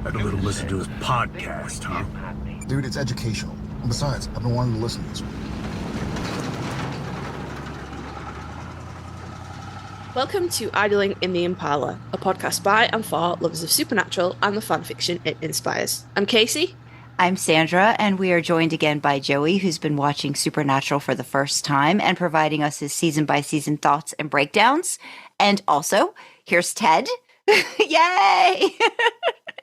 Had a little listen to his podcast, huh? Dude, it's educational. And besides, I've been wanting to listen to this one. Welcome to Idling in the Impala, a podcast by and for lovers of supernatural and the fanfiction it inspires. I'm Kasey. I'm Sandra, and we are joined again by Joey, who's been watching Supernatural for the first time and providing us his season-by-season thoughts and breakdowns. And also, here's Ted. Yay!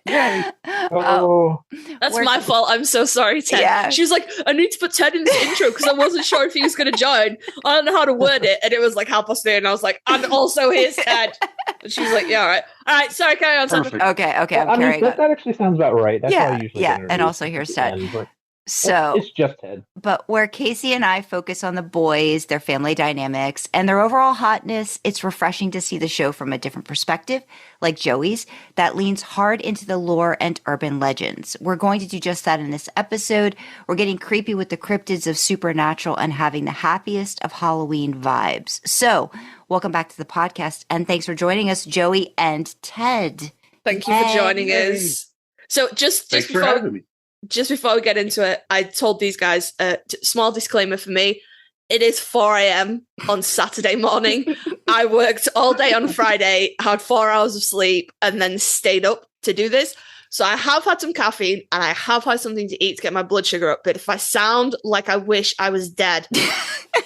Yay! Oh, That's my fault. I'm so sorry, Ted. Yeah. She was like, I need to put Ted in this intro because I wasn't sure if he was going to join. I don't know how to word it. And it was like 8:30, and I was like, and also here's Ted. And she was like, yeah, all right. All right, sorry, carry on, Sandra. Okay, I'm carrying on. that actually sounds about right. That's how I usually and also here's Ted. So it's just Ted. But where Kasey and I focus on the boys, their family dynamics, and their overall hotness, it's refreshing to see the show from a different perspective, like Joey's, that leans hard into the lore and urban legends. We're going to do just that in this episode. We're getting creepy with the cryptids of Supernatural and having the happiest of Halloween vibes. So, welcome back to the podcast, and thanks for joining us, Joey and Ted. Thank you for joining us. So just Thanks for having me. Just before we get into it, I told these guys a small disclaimer for me. It is 4 a.m. on Saturday morning. I worked all day on Friday, had 4 hours of sleep, and then stayed up to do this. So I have had some caffeine and I have had something to eat to get my blood sugar up. But if I sound like I wish I was dead,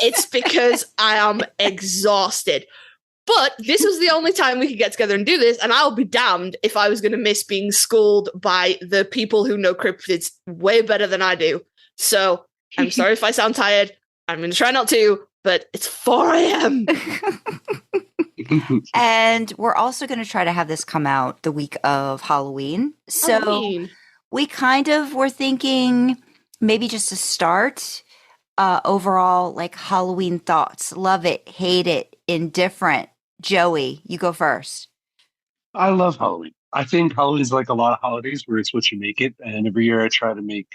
it's because I am exhausted. But this was the only time we could get together and do this, and I'll be damned if I was going to miss being schooled by the people who know cryptids way better than I do. So I'm sorry if I sound tired. I'm going to try not to, but it's 4 a.m. And we're also going to try to have this come out the week of Halloween. So we kind of were thinking maybe just to start overall, like Halloween thoughts. Love it, hate it, indifferent. Joey, you go first. I love Halloween. I think Halloween is like a lot of holidays where it's what you make it, and every year I try to make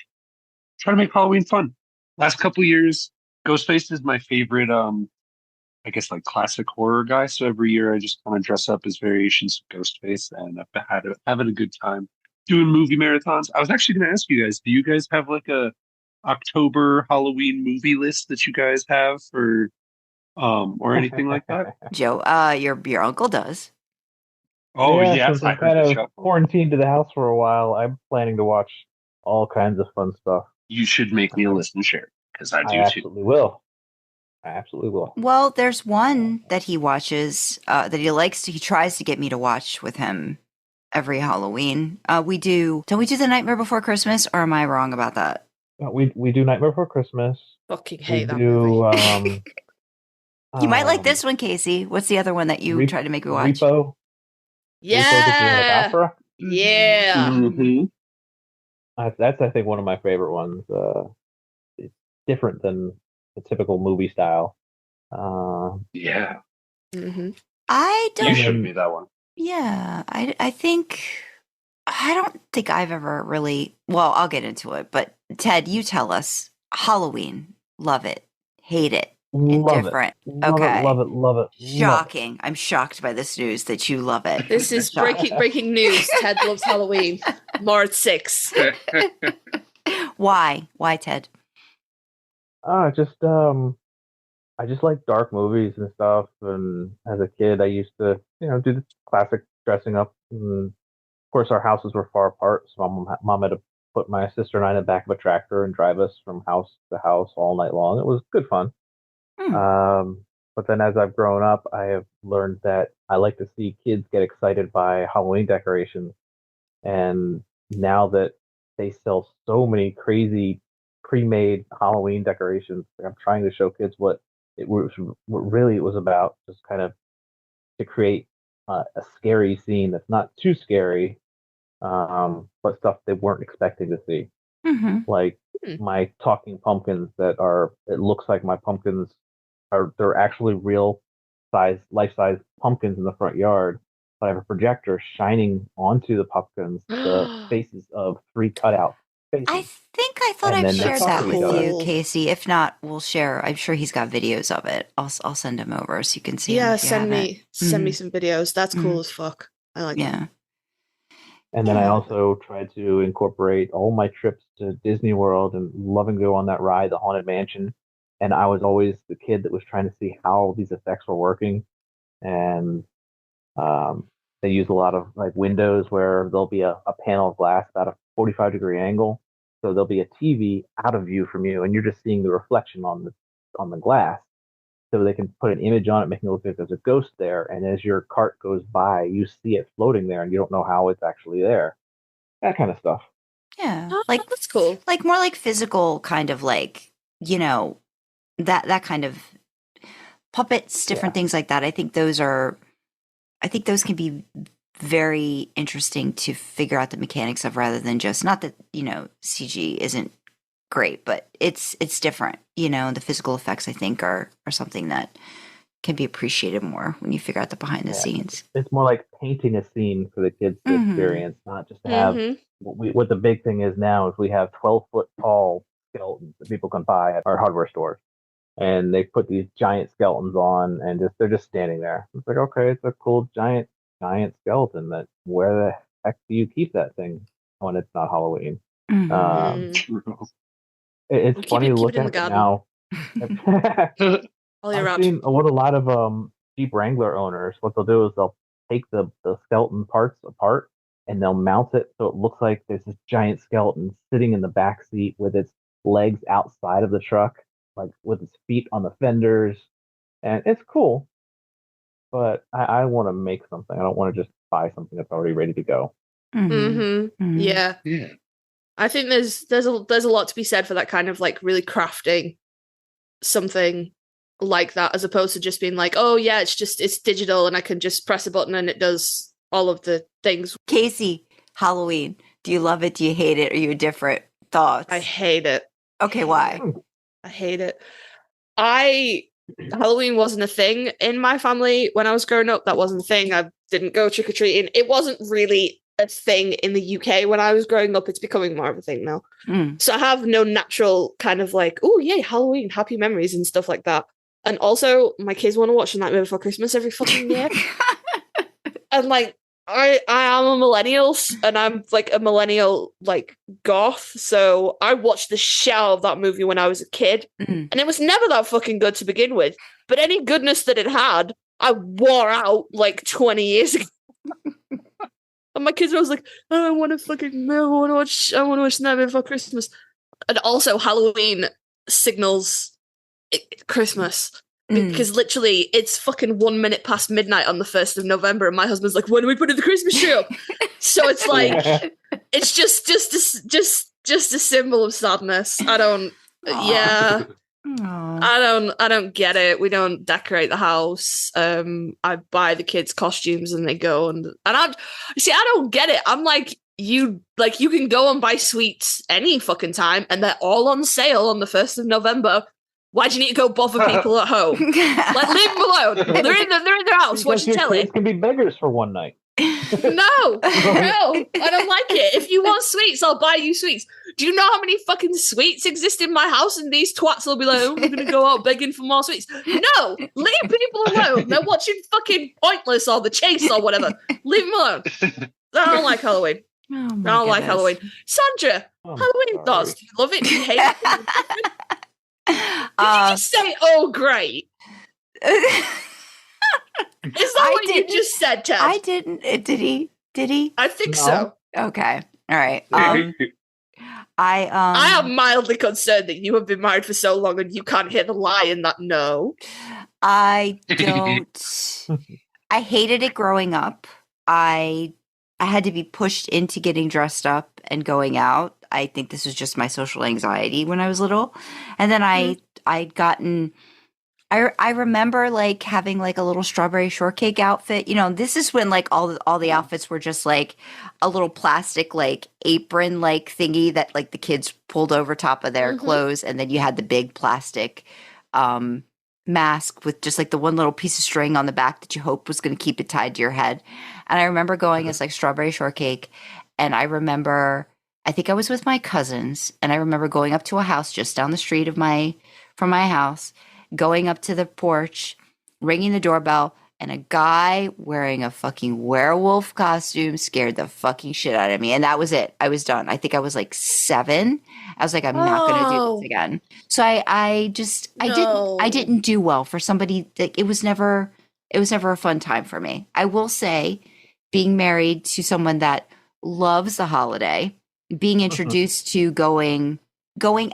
Halloween fun. Last couple years, Ghostface is my favorite. I guess like classic horror guy. So every year I just kind of dress up as variations of Ghostface, and I've having a good time doing movie marathons. I was actually going to ask you guys: do you guys have like a October Halloween movie list that you guys have for? Or anything like that? Joe, your uncle does. Oh, yes. Since I'm kind of quarantined to the house for a while, I'm planning to watch all kinds of fun stuff. You should make me a list and share, because I do too. I absolutely will. Well, there's one that he watches, that he tries to get me to watch with him every Halloween. Don't we do The Nightmare Before Christmas, or am I wrong about that? We do Nightmare Before Christmas. Fucking hate that movie. You might like this one, Kasey. What's the other one that you tried to make me watch? Repo. Yeah. Repo, yeah. Mm-hmm. That's, I think, one of my favorite ones. It's different than the typical movie style. Yeah. Mm-hmm. I don't. You showed me that one. Yeah, I don't think I've ever really. Well, I'll get into it, but Ted, you tell us. Halloween, love it, hate it. Indifferent. Okay. Love it. Shocking. I'm shocked by this news that you love it. This is breaking news. Ted loves Halloween. More at 6. Why? Why, Ted? I just like dark movies and stuff. And as a kid, I used to, do the classic dressing up. And of course, our houses were far apart, so mom had to put my sister and I in the back of a tractor and drive us from house to house all night long. It was good fun. But then as I've grown up, I have learned that I like to see kids get excited by Halloween decorations. And now that they sell so many crazy pre-made Halloween decorations, I'm trying to show kids what really it was about, just kind of to create a scary scene that's not too scary, but stuff they weren't expecting to see. Mm-hmm. Like my talking pumpkins it looks like my pumpkins they're actually real life-size pumpkins in the front yard, but I have a projector shining onto the pumpkins the faces of 3 cutout faces. I think I thought I've shared that with you, Kasey. If not, we'll share. I'm sure he's got videos of it. I'll send him over so you can see. Yeah, send me some videos. That's cool as fuck. I like it. Yeah. And then I Yeah. also tried to incorporate all my trips to Disney World and loving to go on that ride, the Haunted Mansion. And I was always the kid that was trying to see how these effects were working. And they use a lot of like windows where there'll be a panel of glass about a 45-degree angle. So there'll be a TV out of view from you, and you're just seeing the reflection on the glass. So they can put an image on it, making it look like there's a ghost there. And as your cart goes by, you see it floating there, and you don't know how it's actually there. That kind of stuff. Yeah. Oh, Like that's cool. like more like physical kind of like, you know, that kind of puppets, different things like that. I think those can be very interesting to figure out the mechanics of, rather than just, not that, you know, CG isn't great, but it's different, you know, the physical effects I think are something that can be appreciated more when you figure out the behind the scenes. It's more like painting a scene for the kids to Mhm. experience, not just to have Mhm. what the big thing is now is we have 12-foot tall skeletons that people can buy at our hardware stores. And they put these giant skeletons on, and they're just standing there. It's like, okay, it's a cool giant skeleton. That where the heck do you keep that thing when it's not Halloween? Mhm. Um, True. it's Keep funny it to look in the at it garden. now. All year I've round. seen what a lot of Jeep Wrangler owners, what they'll do is they'll take the skeleton parts apart and they'll mount it so it looks like there's this giant skeleton sitting in the back seat with its legs outside of the truck, like with its feet on the fenders, and it's cool. But I want to make something. I don't want to just buy something that's already ready to go. Mhm. Mhm. Yeah. Yeah. I think there's a lot to be said for that kind of like really crafting something like that, as opposed to just being like, oh yeah, it's digital and I can just press a button and it does all of the things. Kasey, Halloween. Do you love it? Do you hate it? Are you different thoughts? I hate it. Okay, why? I hate it. Halloween wasn't a thing in my family when I was growing up. That wasn't a thing. I didn't go trick or treating. It wasn't really a thing in the UK when I was growing up. It's becoming more of a thing now. Mm. So I have no natural kind of like, oh yay, Halloween, happy memories and stuff like that. And also, my kids want to watch The Nightmare Before Christmas every fucking year. And like, I am a millennial, and I'm like a millennial like goth. So I watched the shell of that movie when I was a kid, Mm. and it was never that fucking good to begin with. But any goodness that it had, I wore out like 20 years ago. And my kids were always like, oh, I want to watch Nightmare Before Christmas. And also, Halloween signals Christmas. Mm. Because literally, it's fucking 1 minute past midnight on the 1st of November, and my husband's like, when are we putting the Christmas tree up? So it's like, it's just a symbol of sadness. I don't, Aw. yeah. Aw. I don't get it. We don't decorate the house. I buy the kids costumes and they go and I don't get it. I'm like, you can go and buy sweets any fucking time and they're all on sale on the 1st of November. Why do you need to go bother people at home? Like, leave them alone. They're in their house watching your telly. kids can be beggars for one night. No, I don't like it. If you want sweets, I'll buy you sweets. Do you know how many fucking sweets exist in my house? And these twats will be like, oh, we're going to go out begging for more sweets. No, leave people alone. They're watching fucking Pointless or The Chase or whatever. Leave them alone. I don't like Halloween. Oh, I my don't like goodness. Halloween. Sandra, I'm Halloween sorry. thoughts. Do you love it? Do you hate it? Did you just say, oh, great? Is that what you just said, Ted? I didn't. Did he? Did he? I think No. so. Okay. All right. I am mildly concerned that you have been married for so long and you can't hear the lie in that no. I don't. I hated it growing up. I had to be pushed into getting dressed up and going out. I think this was just my social anxiety when I was little. And then I'd gotten I remember like having like a little strawberry shortcake outfit. You know, this is when like all the outfits were just like a little plastic like apron like thingy that like the kids pulled over top of their clothes, and then you had the big plastic mask with just like the one little piece of string on the back that you hope was going to keep it tied to your head. And I remember going as like strawberry shortcake, and I think I was with my cousins, and I remember going up to a house just down the street from my house, going up to the porch, ringing the doorbell, and a guy wearing a fucking werewolf costume scared the fucking shit out of me. And that was it. I was done. I think I was like 7. I was like, I'm not going to do this again. So I didn't do well for somebody that it was never a fun time for me. I will say, being married to someone that loves the holiday, being introduced to going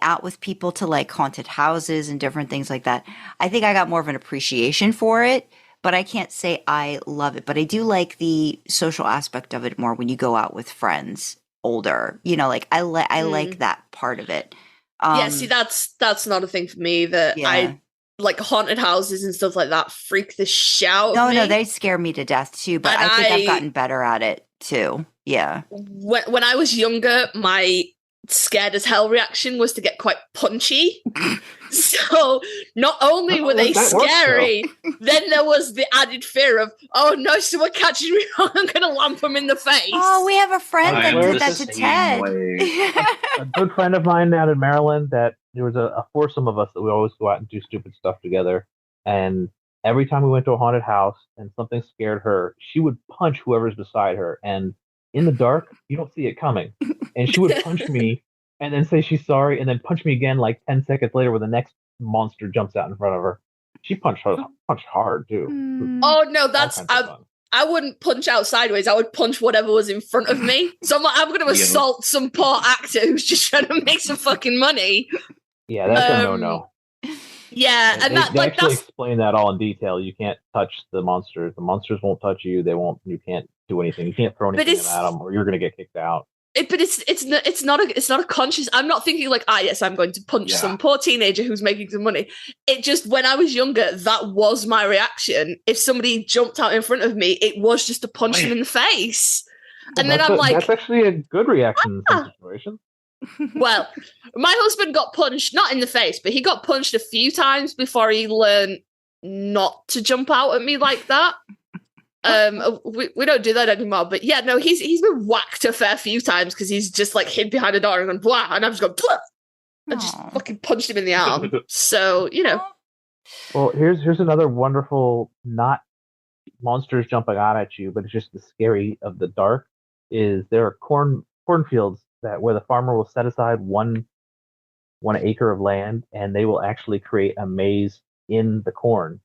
out with people to like haunted houses and different things like that, I think I got more of an appreciation for it. But I can't say I love it. But I do like the social aspect of it more when you go out with friends older. You know, like I like that part of it. Yeah, see, that's not a thing for me either. Yeah. I like haunted houses and stuff like that freak the shit out of me. No, they scare me to death too. But And I think I've gotten better at it too. Yeah. When I was younger, my scared as hell reaction was to get quite punchy. So not only were they scary, then there was the added fear of, oh no, someone catches me wrong, I'm going to lamp them in the face. Oh, we have a friend that did that to Ted. A good friend of mine out in Maryland, that there was a foursome of us that we always go out and do stupid stuff together. And every time we went to a haunted house and something scared her, she would punch whoever's beside her. And in the dark, you don't see it coming. And she would punch me and then say she's sorry, and then punch me again like 10 seconds later when the next monster jumps out in front of her. She punched hard too. Oh no, I wouldn't punch out sideways. I would punch whatever was in front of me. So I'm going to assault some poor actor who's just trying to make some fucking money. Yeah, that's a no-no. Yeah, and they actually explain that all in detail. You can't touch the monsters. The monsters won't touch you. They won't. You can't do anything. You can't throw anything at them, or you're going to get kicked out. But it's not a conscious. I'm not thinking like, yes, I'm going to punch some poor teenager who's making some money. It just, when I was younger, that was my reaction. If somebody jumped out in front of me, it was just to punch them in the face. And then I'm like, that's actually a good reaction in some situations. Well, my husband got punched, not in the face, but he got punched a few times before he learned not to jump out at me like that. We don't do that anymore, but yeah, no, he's been whacked a fair few times because he's just like hid behind a door and gone blah, and I've just gone blah, and just fucking punched him in the arm. So, you know. Well, here's another wonderful, not monsters jumping out at you, but it's just the scary of the dark. Is there are cornfields where the farmer will set aside one acre of land, and they will actually create a maze in the corn,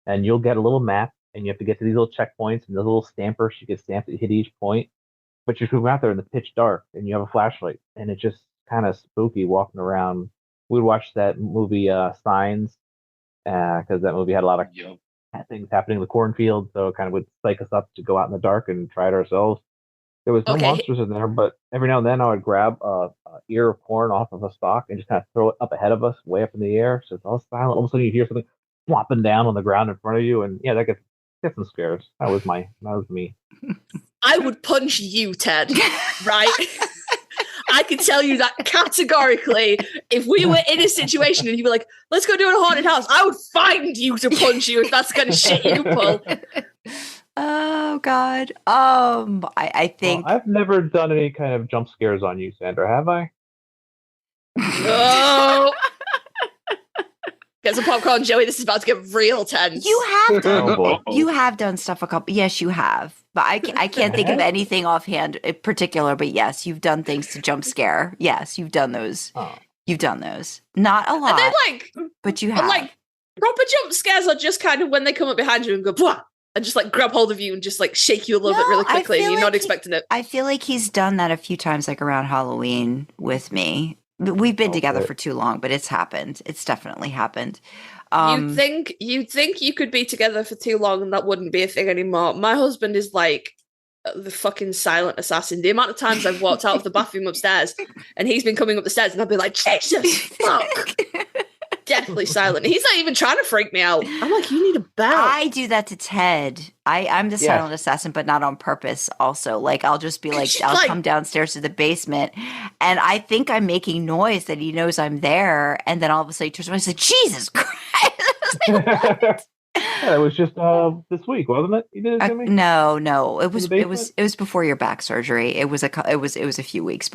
and you'll get a little map. And you have to get to these little checkpoints and those little stampers. You get stamped at hit each point, but you're moving out there in the pitch dark, and you have a flashlight, and it's just kind of spooky walking around. We would watch that movie Signs, because that movie had a lot of things happening in the cornfield, so it kind of would psych us up to go out in the dark and try it ourselves. There was no monsters in there, but every now and then I would grab a ear of corn off of a stalk and just kind of throw it up ahead of us, way up in the air, so it's all silent. All of a sudden you hear something flopping down on the ground in front of you, and yeah, that gets some scares. That was me. I would punch you, Ted, right? I can tell you that categorically. If we were in a situation and you were like, let's go do a haunted house, I would find you to punch you if that's the kind of shit you pull. Oh, God. I think... Well, I've never done any kind of jump scares on you, Sandra, have I? No. Get some popcorn, Joey. This is about to get real tense. You have done stuff a couple. Yes, you have. But I can't think of anything offhand in particular. But yes, you've done things to jump scare. Yes, you've done those. You've done those. Not a lot. And but you have. Like proper jump scares are just kind of when they come up behind you and go blah, and just like grab hold of you and just like shake you a little bit really quickly, and you're not expecting it. I feel like he's done that a few times, like around Halloween with me. We've been together for too long, but it's happened. It's definitely happened. You'd think you could be together for too long and that wouldn't be a thing anymore. My husband is like the fucking silent assassin. The amount of times I've walked out of the bathroom upstairs and he's been coming up the stairs and I've been like, Jesus, fuck. Deathly silent. He's not even trying to freak me out. I'm like, you need a bell. I do that to Ted. I'm the silent assassin, but not on purpose also. Like, I'll just be like, I'll come downstairs to the basement, and I think I'm making noise that he knows I'm there, and then all of a sudden he turns around and he's like, Jesus Christ. Yeah, it was just this week, wasn't it? You did it to me? No. It was before your back surgery. It was a few weeks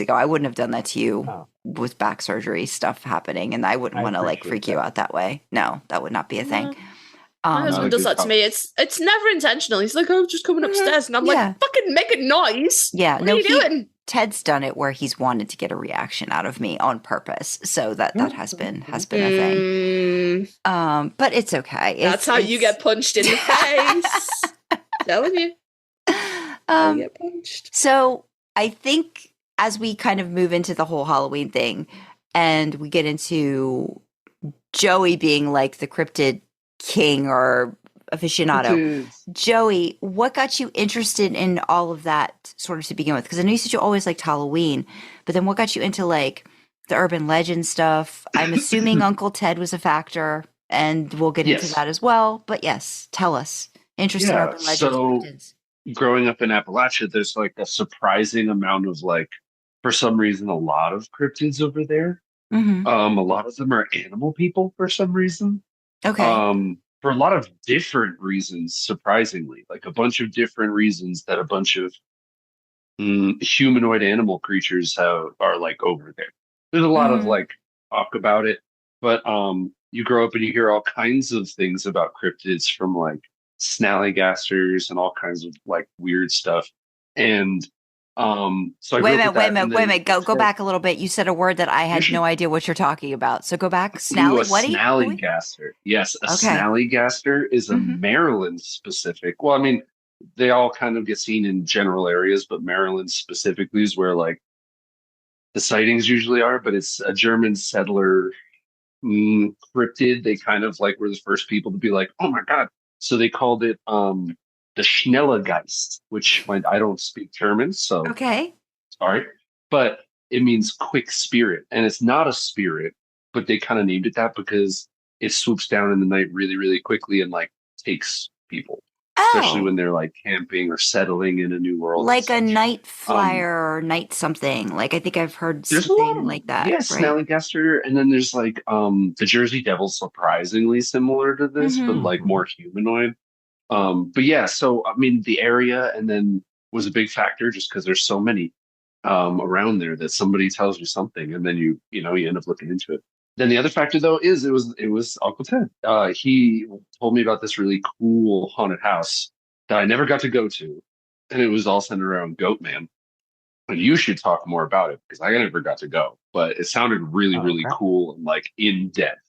ago. I wouldn't have done that to you with back surgery stuff happening, and I wouldn't want to like freak you out that way. No, that would not be a thing. My Not husband a does good that to me. It's never intentional. He's like, "Oh, just coming upstairs," and I'm Yeah. like, "Fucking make a noise!" Yeah, what are you doing? Ted's done it where he's wanted to get a reaction out of me on purpose, so that has been a thing. But it's okay. That's how you get punched in the face. Telling you, you get punched. So I think as we kind of move into the whole Halloween thing, and we get into Joey being like the cryptid king or aficionado. Joey, what got you interested in all of that sort of to begin with? Because I know you said you always liked Halloween, but then what got you into like the urban legend stuff? I'm assuming Uncle Ted was a factor, and we'll get into that as well. But yes, tell us. Interest in urban legends. So growing up in Appalachia, there's like a surprising amount of like, for some reason, a lot of cryptids over there. Mm-hmm. A lot of them are animal people for some reason. Okay. For a lot of different reasons, surprisingly, like a bunch of different reasons that a bunch of humanoid animal creatures are like over there. There's a lot of like talk about it, but you grow up and you hear all kinds of things about cryptids from like snallygasters and all kinds of like weird stuff. And so I wait a minute. Go back a little bit. You said a word that I had no idea what you're talking about. So go back. Snallygaster. Yes, a snallygaster is a Maryland specific. Well, I mean, they all kind of get seen in general areas, but Maryland specifically is where like the sightings usually are. But it's a German settler cryptid. They kind of like were the first people to be like, oh my god. So they called it the Schnellegeist, which I don't speak German, so sorry, but it means quick spirit, and it's not a spirit, but they kind of named it that because it swoops down in the night really, really quickly and like takes people, especially when they're like camping or settling in a new world, like a night flyer or night something. Like I think I've heard something like that. Yes, right? Snallygaster, and then there's like the Jersey Devil, surprisingly similar to this, but like more humanoid. But yeah, so I mean, the area and then was a big factor just because there's so many around there that somebody tells you something and then you end up looking into it. Then the other factor though is it was Uncle Ted. He told me about this really cool haunted house that I never got to go to, and it was all centered around Goatman. And you should talk more about it because I never got to go, but it sounded really, really cool and like in depth.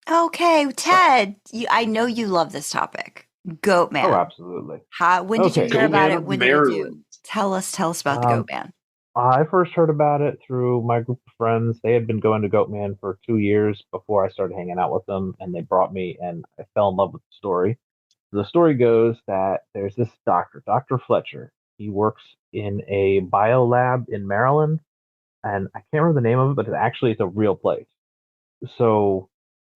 Okay, Ted, I know you love this topic. Goatman. Oh, absolutely. When did you hear about it? When did you tell us about the Goatman? I first heard about it through my group of friends. They had been going to Goatman for 2 years before I started hanging out with them, and they brought me, and I fell in love with the story. The story goes that there's this doctor, Dr. Fletcher. He works in a biolab in Maryland, and I can't remember the name of it, but it's a real place. So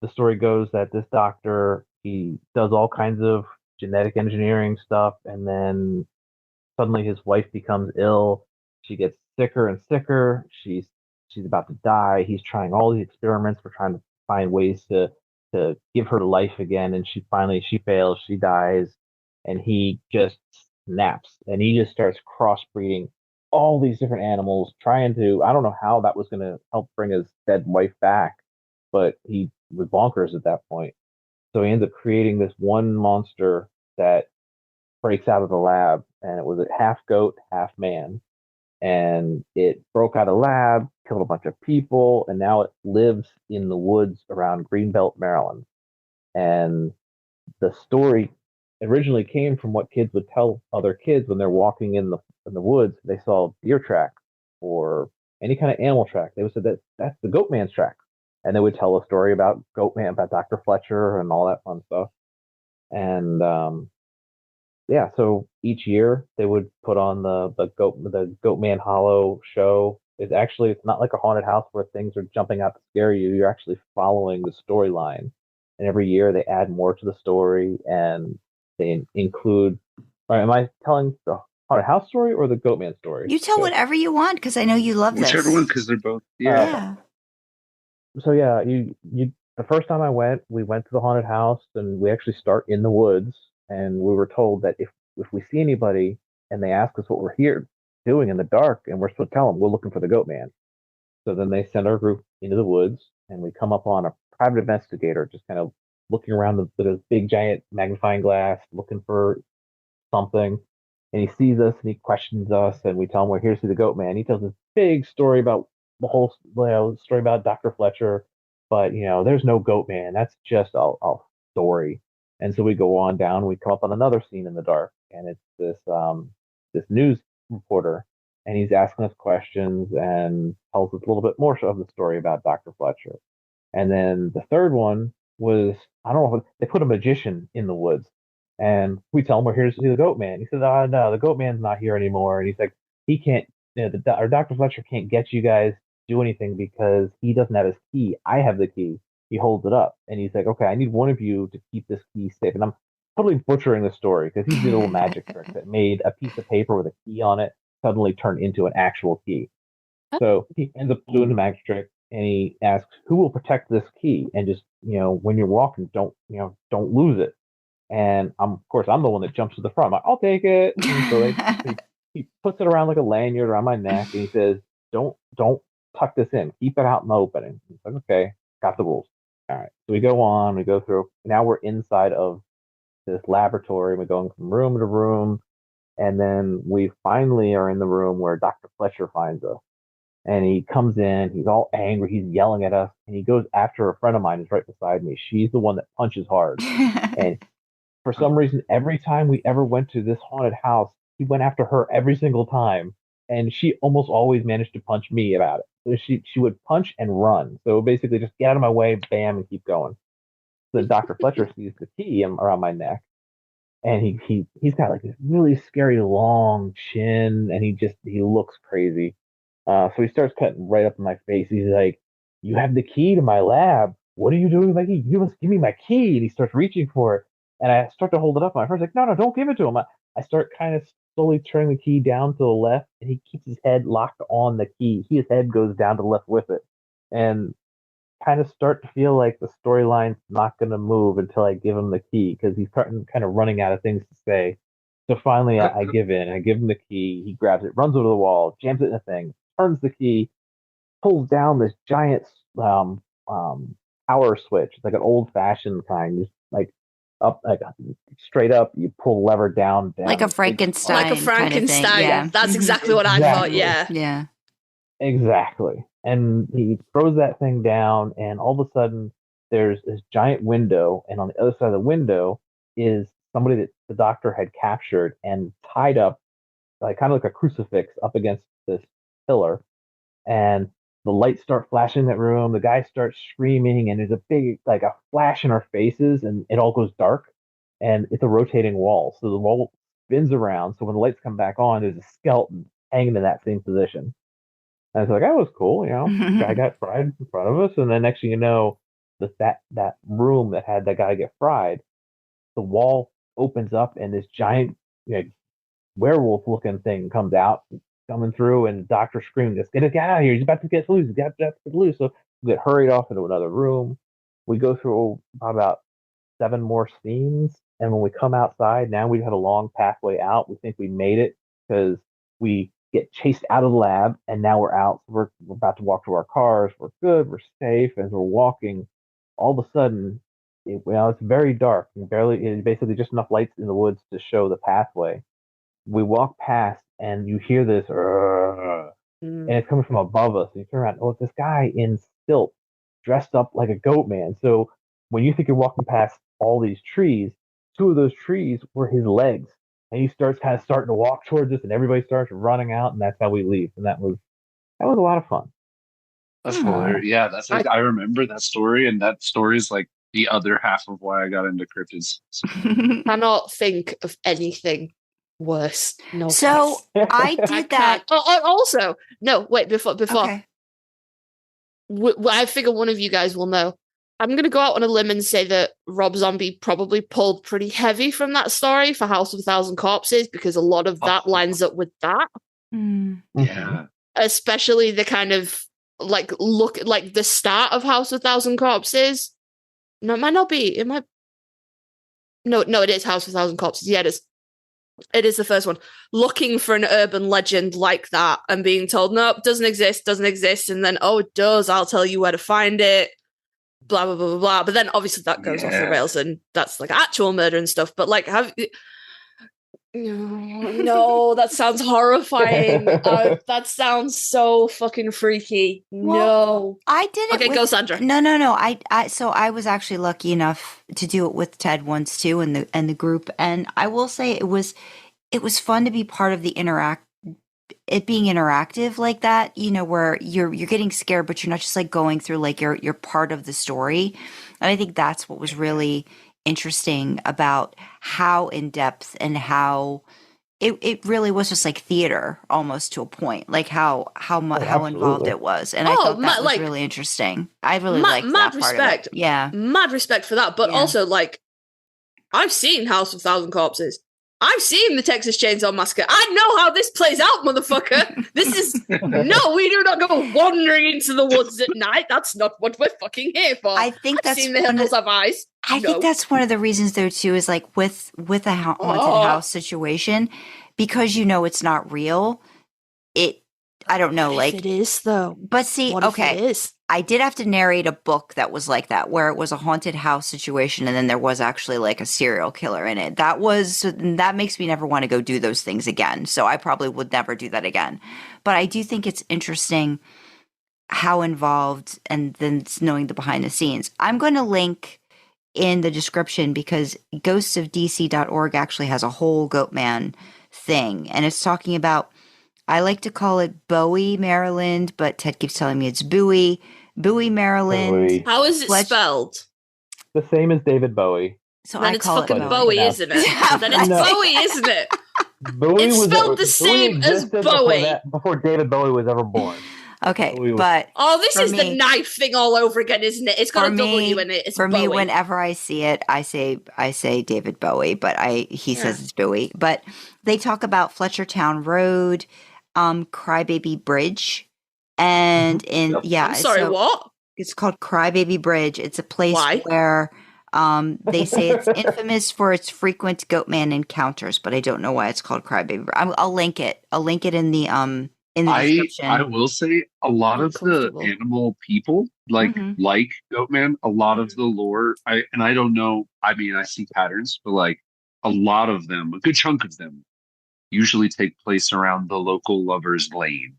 the story goes that this doctor, he does all kinds of genetic engineering stuff, and then suddenly his wife becomes ill. She gets sicker and sicker. She's about to die. He's trying all these experiments for trying to find ways to give her life again, and she fails. She dies, and he just snaps, and he just starts crossbreeding all these different animals, trying to. I don't know how that was going to help bring his dead wife back, but he was bonkers at that point. So he ends up creating this one monster that breaks out of the lab, and it was a half goat, half man. And it broke out of the lab, killed a bunch of people, and now it lives in the woods around Greenbelt, Maryland. And the story originally came from what kids would tell other kids when they're walking in the woods. They saw deer tracks or any kind of animal track. They would say that's the Goatman's track. And they would tell a story about Goatman, about Dr. Fletcher and all that fun stuff. And so each year they would put on the Goatman Hollow show. It's not like a haunted house where things are jumping out to scare you. You're actually following the storyline. And every year they add more to the story, and they include. Am I telling the haunted house story or the Goatman story? You tell whatever you want, because I know you love this. Whichever one, because they're both. Yeah. So yeah, you the first time I went, we went to the haunted house, and we actually start in the woods, and we were told that if we see anybody and they ask us what we're here doing in the dark, and we're supposed to tell them we're looking for the Goatman. So then they send our group into the woods, and we come up on a private investigator just kind of looking around the big giant magnifying glass, looking for something. And he sees us and he questions us, and we tell him we're here to see the Goat Man. He tells this big story about the whole story about Dr. Fletcher, but there's no Goat Man. That's just a story. And so we go on down. We come up on another scene in the dark, and it's this news reporter, and he's asking us questions and tells us a little bit more of the story about Dr. Fletcher. And then the third one was, I don't know if they put a magician in the woods, and we tell him we're here to see the Goat Man. He says, "Oh no, the Goat Man's not here anymore." And he's like, he can't, our Dr. Fletcher can't get you guys to do anything because he doesn't have his key. I have the key. He holds it up, and he's like, "Okay, I need one of you to keep this key safe." And I'm totally butchering the story because he did a little magic trick that made a piece of paper with a key on it suddenly turn into an actual key. So he ends up doing the magic trick, and he asks, "Who will protect this key?" And just when you're walking, don't lose it. And of course, I'm the one that jumps to the front. I'm like, "I'll take it." And so he puts it around like a lanyard around my neck, and he says, "Don't tuck this in. Keep it out in the opening." He's like, "Okay, got the rules." All right. So we go on. We go through. Now we're inside of this laboratory. We're going from room to room, and then we finally are in the room where Dr. Fletcher finds us. And he comes in, he's all angry, he's yelling at us, and he goes after a friend of mine who's right beside me. She's the one that punches hard. And for some reason, every time we ever went to this haunted house, he went after her every single time. And she almost always managed to punch me about it. So she would punch and run. So basically just get out of my way, bam, and keep going. So Dr. Fletcher sees the key around my neck. And he's got like this really scary long chin, and he looks crazy. So he starts cutting right up in my face. He's like, "You have the key to my lab. What are you doing with my key? You must give me my key." And he starts reaching for it. And I start to hold it up. My friend's like, "No, don't give it to him." I start kind of slowly turning the key down to the left, and he keeps his head locked on the key. His head goes down to the left with it. And kind of start to feel like the storyline's not going to move until I give him the key, because he's kind of running out of things to say. So finally, I give in. I give him the key. He grabs it, runs over the wall, jams it in a thing, turns the key, pulls down this giant power switch. It's like an old-fashioned kind, just like up, like straight up. You pull the lever down, like a Frankenstein, like a Frankenstein. Kind of Yeah, that's exactly what I thought. Yeah. Exactly. And he throws that thing down, and all of a sudden, there's this giant window, and on the other side of the window is somebody that the doctor had captured and tied up, like kind of like a crucifix up against this pillar. And the lights start flashing in that room. The guy starts screaming, and there's a big, like a flash in our faces, and it all goes dark. And it's a rotating wall, so the wall spins around. So when the lights come back on, there's a skeleton hanging in that same position. And it's like, that was cool, guy got fried in front of us, and then next thing you know, that room that had that guy get fried, the wall opens up, and this giant werewolf-looking thing comes out, coming through, and the doctor screaming, "Just get out of here! He's about to get loose! He's got to get loose!" So we get hurried off into another room. We go through about 7 more scenes, and when we come outside, now we've had a long pathway out. We think we made it because we get chased out of the lab, and now we're out. We're about to walk to our cars. We're good. We're safe. As we're walking, all of a sudden, it's very dark, and basically just enough lights in the woods to show the pathway. We walk past, and you hear this, and it's coming from above us. And you turn around, oh, it's this guy in stilts, dressed up like a goat man. So when you think you're walking past all these trees, 2 of those trees were his legs. And he starts starting to walk towards us, and everybody starts running out, and that's how we leave. And that was a lot of fun. That's hilarious. Yeah, that's like I remember that story, and that story is like the other half of why I got into cryptids. Cannot think of anything worse. No. So I did that. Also, no. Wait. Before. Okay. I figure one of you guys will know. I'm going to go out on a limb and say that Rob Zombie probably pulled pretty heavy from that story for House of a Thousand Corpses, because a lot of that lines up with that. Yeah. Especially the kind of like the start of House of a Thousand Corpses. No, it might not be. It might. No, it is House of a Thousand Corpses. Yeah, it is. It is the first one. Looking for an urban legend like that and being told, nope, doesn't exist. And then, oh, it does. I'll tell you where to find it. blah blah blah blah blah. But then obviously that goes off the rails, and that's like actual murder and stuff. But like, no, that sounds horrifying. That sounds so fucking freaky. Well, I did it. Okay, go Sandra. No. So I was actually lucky enough to do it with Ted once too, and the group. And I will say it was fun to be part of the it being interactive like that, where you're getting scared, but you're not just like going through, like you're part of the story. And I think that's what was really interesting about how in depth and how it really was just like theater almost to a point, like how involved it was. And I thought that was really interesting. I really liked that part of it. Yeah. Mad respect for that. But also, like, I've seen House of Thousand Corpses. I've seen the Texas Chainsaw Massacre. I know how this plays out, motherfucker. This is no, we do not go wandering into the woods at night. That's not what we're fucking here for. I think I've seen The Hills Have Eyes. I think that's one of the reasons, though, too, is like with a haunted house situation, because it's not real. I don't know, like it is though. But see, what okay, if it is? I did have to narrate a book that was like that, where it was a haunted house situation, and then there was actually like a serial killer in it. That makes me never want to go do those things again. So I probably would never do that again. But I do think it's interesting how involved, and then knowing the behind the scenes. I'm going to link in the description, because ghostsofdc.org actually has a whole Goatman thing, and it's talking about, I like to call it Bowie, Maryland, but Ted keeps telling me it's Bowie, Maryland. Bowie. How is it spelled? The same as David Bowie. So then it's fucking Bowie, isn't it? Then it's Bowie, isn't it? Bowie it's spelled the same as Bowie. Before David Bowie was ever born. Okay, but this is the knife thing all over again, isn't it? It's got a W in it. It's for Bowie. Me, whenever I see it, I say David Bowie, but he says it's Bowie. But they talk about Fletchertown Road, Crybaby Bridge, and I'm sorry, what? It's called Crybaby Bridge. It's a place where they say it's infamous for its frequent Goatman encounters, but I don't know why it's called Crybaby. I'll link it. I'll link it in the description. I will say a lot of the animal people like Goatman, a lot of the lore, I don't know, I mean, I see patterns, but like a lot of them, a good chunk of them usually take place around the local Lover's Lane.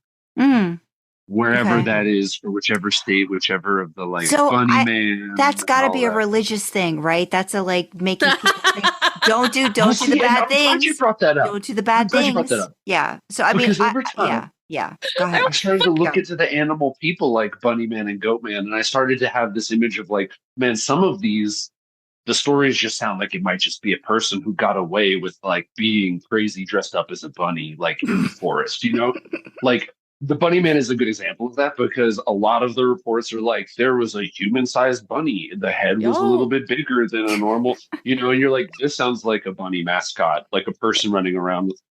Wherever that is, for whichever state, whichever of the like Bunny Man. That's got to be a religious thing, right? That's a like making people think, don't do the bad things. I'm glad you brought that up. Don't do the bad things. Yeah. So I mean, over time, yeah. Go ahead. I started to look into the animal people like Bunny Man and Goatman, and I started to have this image of like, man, some of these, the stories just sound like it might just be a person who got away with like being crazy dressed up as a bunny, like in the forest, like. The Bunny Man is a good example of that, because a lot of the reports are like, there was a human-sized bunny. The head was a little bit bigger than a normal, and you're like, this sounds like a bunny mascot, like a person running around with,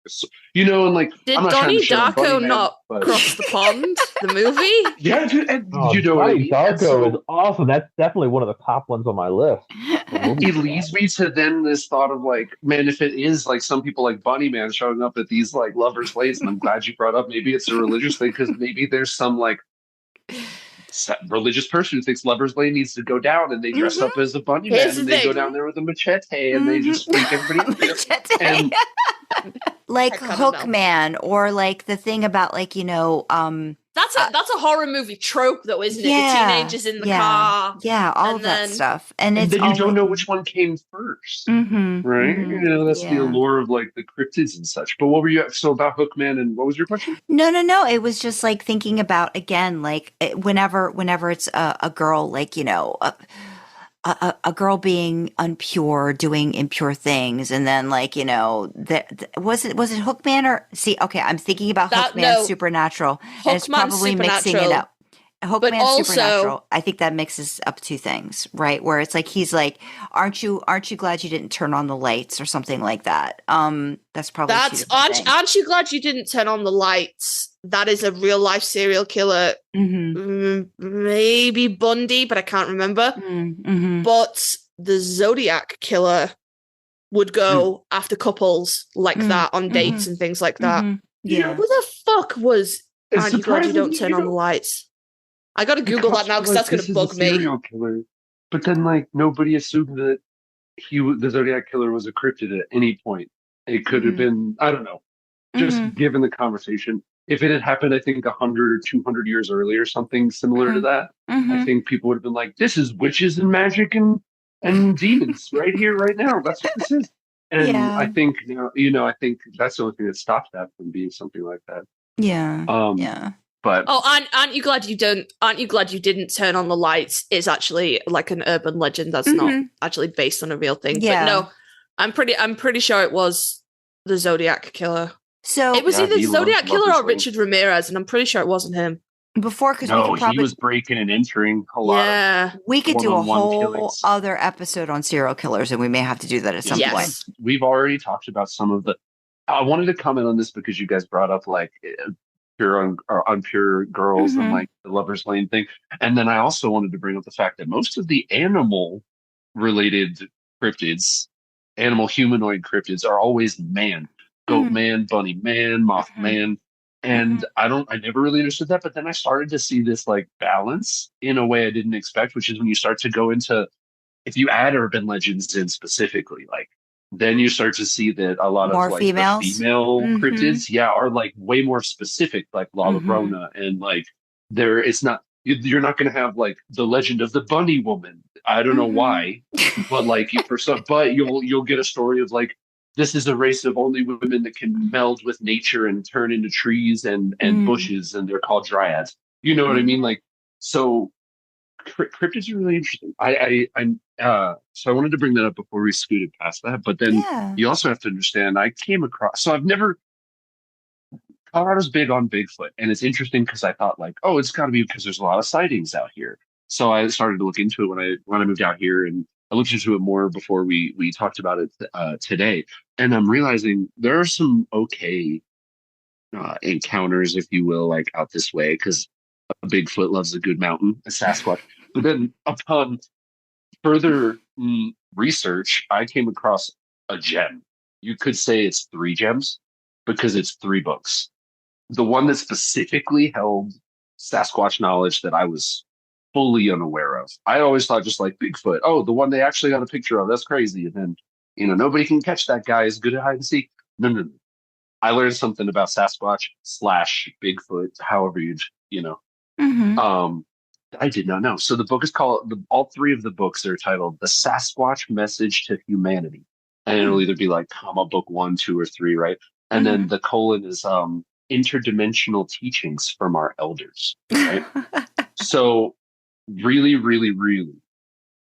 and like, did I'm not Donnie Darko not cross the pond? The movie? Yeah, dude, and Donnie Darko is awesome. That's definitely one of the top ones on my list. It leads me to then this thought of like, man, if it is like some people like Bunny Man showing up at these like lovers' lanes, and I'm glad you brought up, maybe it's a religious thing, because maybe there's some like religious person who thinks Lover's Lane needs to go down, and they dress up as a bunny man, and they go down there with a machete, and they just freak everybody out. And like Hookman, or like the thing about like that's a horror movie trope, though, isn't it? The teenagers in the car, all of that stuff, and then you don't know which one came first, right? That's the allure of like the cryptids and such. But what were you so about Hookman, and what was your question? No. It was just like thinking about, again, like whenever it's a girl, like a girl being unpure, doing impure things, and then like was it Hookman or I'm thinking about Hookman Supernatural, and it's probably mixing it up. Hookman Supernatural, I think that mixes up two things, right? Where it's like he's like, aren't you glad you didn't turn on the lights or something like that? That's probably aren't you glad you didn't turn on the lights? That is a real life serial killer. Maybe Bundy, but I can't remember. But the Zodiac killer would go after couples like that on dates and things like that. Yeah. Who the fuck was aren't you glad you don't turn on the lights? I gotta Google that now, because that's gonna bug me. But then, like, nobody assumed that the Zodiac Killer was a cryptid at any point. It could have been, I don't know, just given the conversation. If it had happened, I think 100 or 200 years earlier, something similar to that, I think people would have been like, this is witches and magic and demons right here, right now. That's what this is. And I think now, I think that's the only thing that stops that from being something like that. Yeah. But aren't you glad you didn't turn on the lights? Is actually like an urban legend that's not actually based on a real thing. Yeah. But no, I'm pretty sure it was the Zodiac Killer. So it was either he Zodiac loved Killer his or own. Richard Ramirez, and I'm pretty sure it wasn't him. before, because no, he was breaking and entering a lot. Yeah, we could do a one-on-one whole killings. other episode on serial killers, and we may have to do that at some Yes. point. We've already talked about some of the. I wanted to comment on this because you guys brought up like pure or unpure girls and like the lovers lane thing, and then I also wanted to bring up the fact that most of the animal related cryptids, animal humanoid cryptids, are always man, goat man, bunny man, moth man. And I never really understood that, but then I started to see this like balance in a way I didn't expect, which is when you start to go into, if you add urban legends in specifically, like, then you start to see that a lot More of like females? the female cryptids, are like way more specific, like La Llorona, and like it's not, you're not going to have like the legend of the bunny woman. I don't know why, but like but you'll get a story of like, this is a race of only women that can meld with nature and turn into trees and bushes, and they're called dryads. You know what I mean? Like, so cryptids are really interesting. So I wanted to bring that up before we scooted past that. But then you also have to understand, I came across, Colorado's big on Bigfoot, and it's interesting because I thought like, oh, it's got to be because there's a lot of sightings out here. So I started to look into it when I moved out here, and I looked into it more before we talked about it today. And I'm realizing there are some okay encounters, if you will, like out this way, because a Bigfoot loves a good mountain, a Sasquatch. But then upon further research, I came across a gem. You could say it's 3 gems because it's 3 books. The one that specifically held Sasquatch knowledge that I was fully unaware of. I always thought just like Bigfoot. Oh, the one they actually got a picture of. That's crazy. And then, nobody can catch that guy. Is good at hide and seek. No. I learned something about Sasquatch / Bigfoot, however I did not know. So the book is called, all 3 of the books are titled The Sasquatch Message to Humanity. And it'll either be like comma book 1, 2, or 3, right? And then the colon is interdimensional teachings from our elders, right? So really, really, really,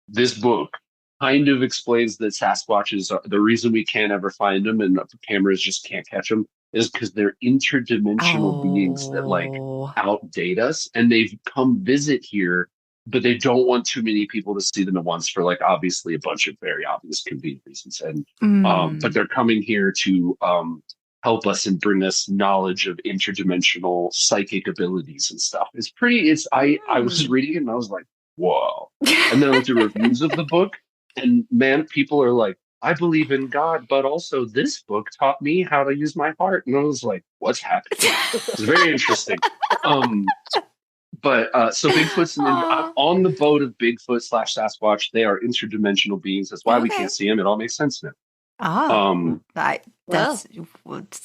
this book kind of explains that Sasquatches are the reason we can't ever find them and cameras just can't catch them is because they're interdimensional beings that like outdate us, and they've come visit here, but they don't want too many people to see them at once for like obviously a bunch of very obvious convenient reasons. And but they're coming here to help us and bring us knowledge of interdimensional psychic abilities and stuff. I was reading it and I was like, whoa. And then I looked at reviews of the book, and man, people are like, I believe in God, but also this book taught me how to use my heart. And I was like, what's happening? It's very interesting. But so Bigfoot's on the boat of Bigfoot / Sasquatch. They are interdimensional beings. That's why we can't see them. It all makes sense now.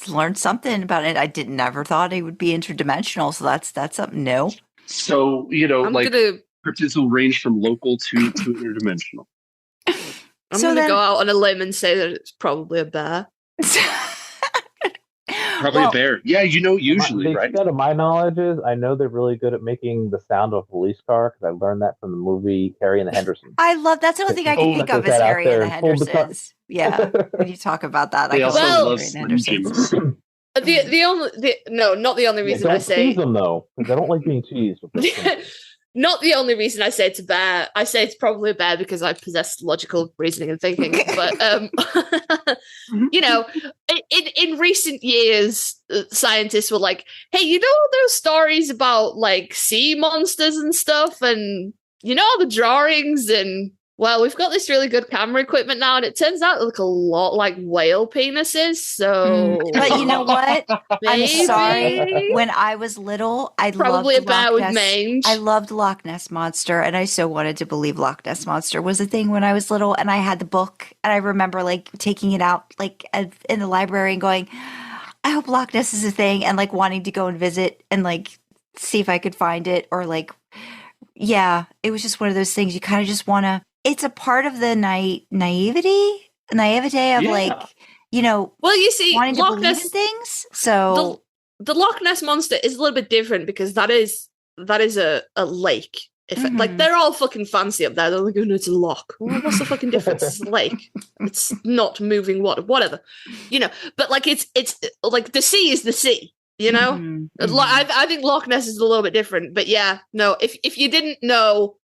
Learned something about it. I never thought it would be interdimensional. So that's something new. So, cryptids will range from local to interdimensional. I'm going to go out on a limb and say that it's probably a bear. Probably a bear. Yeah, usually, right? To my knowledge is, I know they're really good at making the sound of a police car, because I learned that from the movie Harry and the Hendersons. I love, that's the only thing I can think of is Harry and the Hendersons. Yeah, when you talk about that. They also love Harry Slim and Jims. Not the only reason I say tease them though, because I don't like being teased. Not the only reason I say it's a bear. I say it's probably a bear because I possess logical reasoning and thinking. But in recent years, scientists were like, "Hey, those stories about like sea monsters and stuff, and the drawings and well, we've got this really good camera equipment now, and it turns out they look a lot like whale penises. So, But you know what? I'm maybe. sorry. When I was little, I Probably a loved bear Loch with Ness. mange. I loved Loch Ness Monster, and I so wanted to believe Loch Ness Monster was a thing when I was little. And I had the book, and I remember like taking it out like in the library and going, "I hope Loch Ness is a thing," and like wanting to go and visit and like see if I could find it, or like, yeah, it was just one of those things you kind of just want to. It's a part of the naivete of like, you know, Well, you see, wanting to Loch believe Ness in things. So the Loch Ness monster is a little bit different because that is a lake. If like Mhm. they're all fucking fancy up there, they're like, oh no, it's a loch. Well, what's the fucking difference? It's a lake. It's not moving water, whatever, you know. But like it's like the sea is the sea, you know. Mhm. I think Loch Ness is a little bit different, but yeah, no. If you didn't know,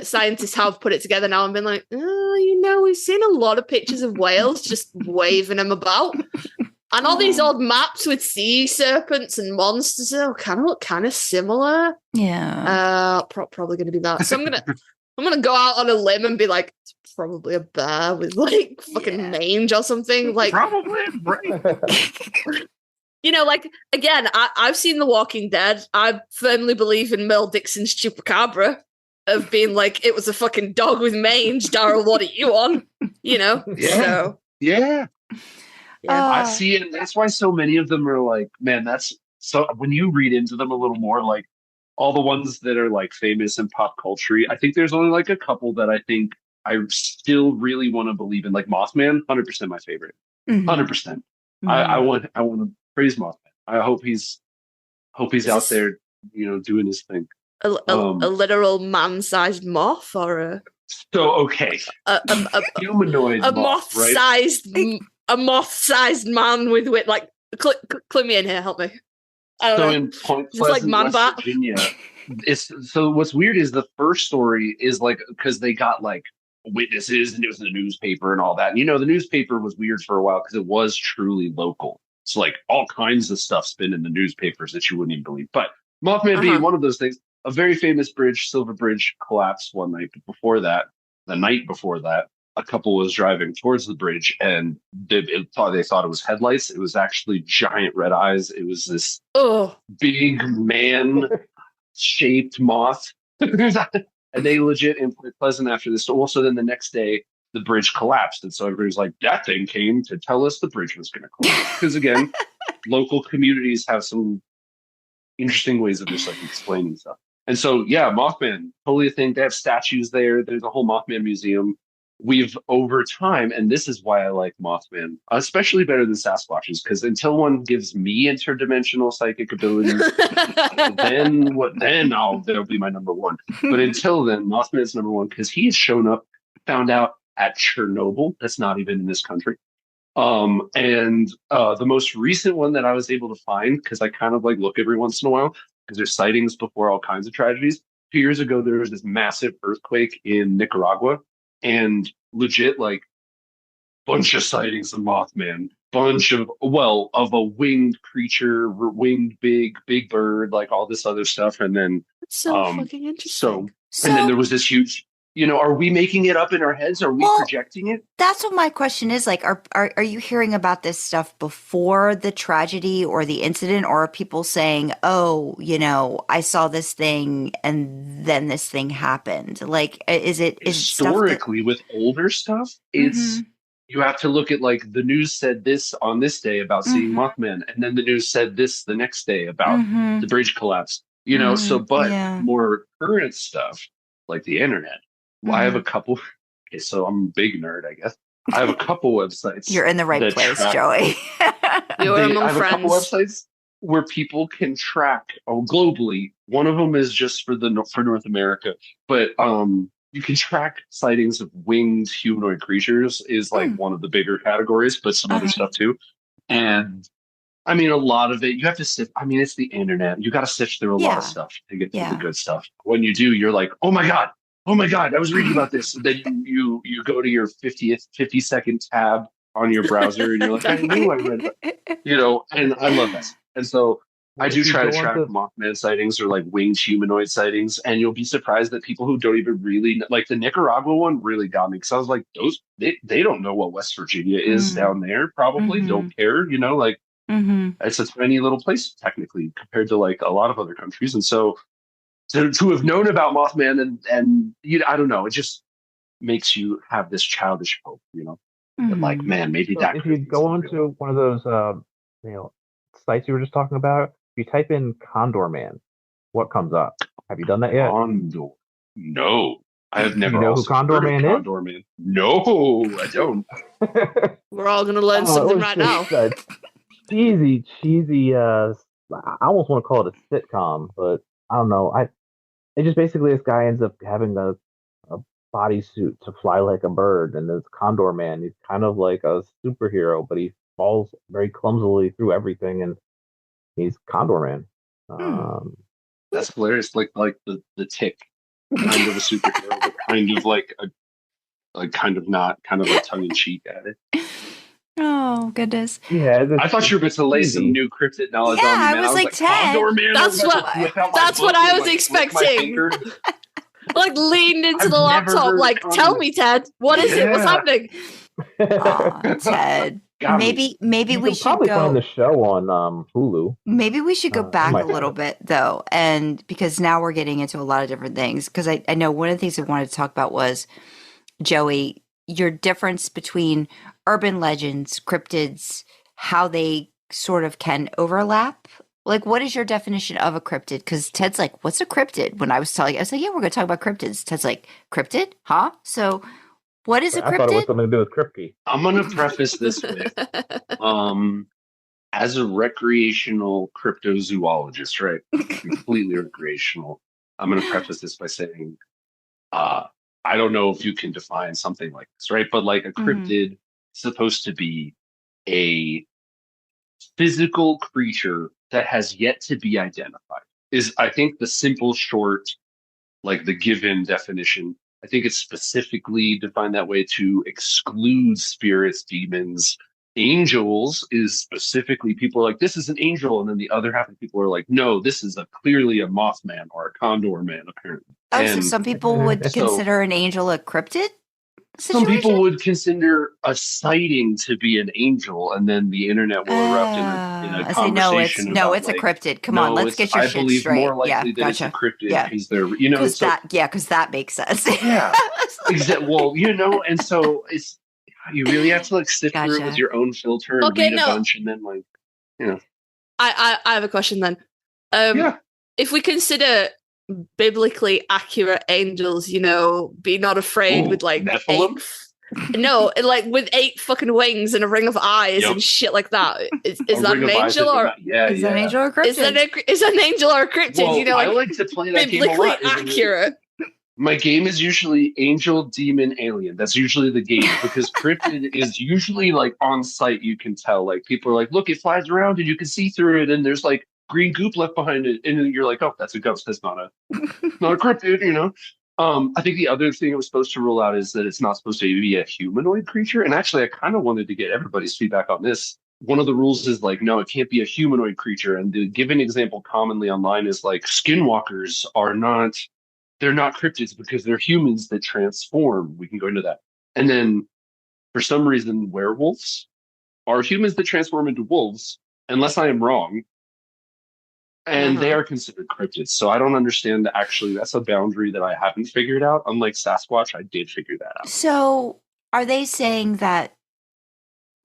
scientists have put it together now and been like, oh, you know, we've seen a lot of pictures of whales just waving them about. And all these old maps with sea serpents and monsters look kind of similar. Yeah. Probably going to be that. So I'm gonna go out on a limb and be like, it's probably a bear with like fucking mange or something. Like, Probably, right? you know, like again, I've seen The Walking Dead. I firmly believe in Mel Dixon's chupacabra of being like, it was a fucking dog with mange. Daryl, what are you on? You know, so Yeah. yeah. I see it. That's why so many of them are like, man, that's so when you read into them a little more, like all the ones that are like famous in pop culture, I think there's only like a couple that I think I still really want to believe in. Like Mothman, 100% my favorite. 100%. I want to praise Mothman. I hope he's out there, you know, doing his thing. A literal man-sized moth or So okay. a Humanoid moth, right? a moth-sized man with like click me in here, help me. I don't know. In Point It's like Pleasant, Man West Bat. Virginia, so what's weird is the first story is like because they got like witnesses and it was in the newspaper and all that. And, you know, the newspaper was weird for a while because it was truly local. So like all kinds of stuff's been in the newspapers that you wouldn't even believe. But Mothman being one of those things, a very famous bridge, Silver Bridge, collapsed one night. But before that, the night before that, a couple was driving towards the bridge and they thought it was headlights. It was actually giant red eyes. It was this big man shaped moth. And they legit in Point Pleasant after this. Also, then the next day, the bridge collapsed. And so everybody's like, that thing came to tell us the bridge was going to collapse. Because again, local communities have some interesting ways of just like explaining stuff. And so, yeah, Mothman, totally a thing. They have statues there. There's a whole Mothman museum. We've over time, and this is why I like Mothman, especially better than Sasquatches, because until one gives me interdimensional psychic abilities, then they'll be my number one. But until then, Mothman is number one because he has shown up, found out at Chernobyl. That's not even in this country. And the most recent one that I was able to find, because I kind of like look every once in a while, because there's sightings before all kinds of tragedies. 2 years ago, there was this massive earthquake in Nicaragua. And legit, like, bunch of sightings of Mothman, bunch of a winged creature, winged big bird, like all this other stuff. And then that's so fucking interesting. And then there was this huge, you know, are we making it up in our heads? Are we projecting it? That's what my question is. Like, are you hearing about this stuff before the tragedy or the incident, or are people saying, oh, you know, I saw this thing and then this thing happened? Like, is it historically with older stuff? It's you have to look at like the news said this on this day about seeing Mothman, and then the news said this the next day about the bridge collapse. You know, more current stuff like the internet. Well, I have a couple. Okay, so I'm a big nerd, I guess. I have a couple websites. You're in the right place, Joey. You're among I have friends. a couple websites where people can track globally. One of them is just for North America, but you can track sightings of winged humanoid creatures is like one of the bigger categories, but some other stuff too. And I mean, a lot of it you have to sift. I mean, it's the internet. You got to sift through a lot of stuff to get to the good stuff. When you do, you're like, oh my god, I was reading about this. And then you go to your 50-second tab on your browser and you're like, I knew I read it. You know, and I love that. And so I do if you try to go track onto Mothman sightings or like winged humanoid sightings, and you'll be surprised that people who don't even really like the Nicaragua one really got me because I was like, they don't know what West Virginia is Mm. down there. Probably Mhm. don't care, like Mhm. it's a tiny little place technically compared to like a lot of other countries, and so to have known about Mothman and I don't know, it just makes you have this childish hope, that like, Mhm. man, maybe so that if you cryptid's go real. onto one of those you know sites you were just talking about, if you type in Condor Man, what comes up? Have you done that yet? Condor. No, I have Do you never know who also Condor heard of Man is? Condor Man. No, I don't. We're all gonna learn Oh, it something was right now. just a cheesy. I almost want to call it a sitcom, but I don't know. It just basically this guy ends up having a bodysuit to fly like a bird, and this Condor Man. He's kind of like a superhero, but he falls very clumsily through everything, and he's Condor Man. Hmm. That's hilarious. Like the Tick, kind of a superhero, but kind of like kind of not, kind of like tongue in cheek at it. Oh goodness. Yeah, I thought you were about to lay some cheesy. new cryptid knowledge Yeah, on me, I man. was I was like like, 10. Condor Man. I was That's about what to whip out my that's what book I and was like flick my expecting. finger. Like leaned into I've the never laptop, heard of like, Condor tell Man. me, Ted, what is it? What's Yeah. happening? Aw, Ted. Got me. Maybe You we can should probably find go. the show on Hulu. Maybe we should go They back a might have little it. bit though, and because now we're getting into a lot of different things. Because I know one of the things I wanted to talk about was Joey, your difference between urban legends, cryptids, how they sort of can overlap. Like, what is your definition of a cryptid? Because Ted's like, "What's a cryptid?" When I was like, "Yeah, we're going to talk about cryptids." Ted's like, "Cryptid, huh?" So, what is a I thought it was cryptid? something to do with Kripke. I'm gonna preface this with um as a recreational cryptozoologist, right? Completely recreational. I'm gonna preface this by saying uh I don't know if you can define something like this, right? But like a Mhm. cryptid is supposed to be a physical creature that has yet to be identified. Is I think the simple short, like the given definition. I think it's specifically defined that way to exclude spirits, demons. Angels is specifically people are like, this is an angel. And then the other half of people are like, no, this is clearly a Mothman or a Condor Man, apparently. Oh, so And some people would so consider an angel a cryptid some people situation? would consider a sighting to be an angel, and then the internet will erupt in a I say no. conversation It's about a like, cryptid. Come on, no, let's it's get your I shit believe more straight. Yeah, likely that it's a gotcha. cryptid Yeah, because they're because so because that makes sense. yeah. Exactly. Well, and so it's you really have to like sift through it with Gotcha. your own filter and Okay, read a no. bunch, and then like, you know, I have a question then. yeah. If we consider biblically accurate angels, be not afraid Ooh, with like Nephilim. no, like with 8 fucking wings and a ring of eyes Yep. and shit like that. Is A that ring an of eyes angel that do or not- yeah, Is that an yeah. angel or a cryptid? is that an angel or a cryptid? Well, I Like like to play that game a biblically lot. accurate. My game is usually angel, demon, alien. That's usually the game because cryptid is usually like on site. You can tell, like people are like, look, it flies around and you can see through it, and there's like green goop left behind it, and then you're like, oh, that's a ghost. That's not a cryptid. I think the other thing it was supposed to rule out is that it's not supposed to be a humanoid creature. And actually, I kind of wanted to get everybody's feedback on this. One of the rules is like, no, it can't be a humanoid creature. And the given example commonly online is like skinwalkers are not, they're not cryptids because they're humans that transform. We can go into that. And then for some reason, werewolves are humans that transform into wolves, unless I am wrong. And they are considered cryptids. So I don't understand actually that's a boundary that I haven't figured out. Unlike Sasquatch, I did figure that out. So, are they saying that?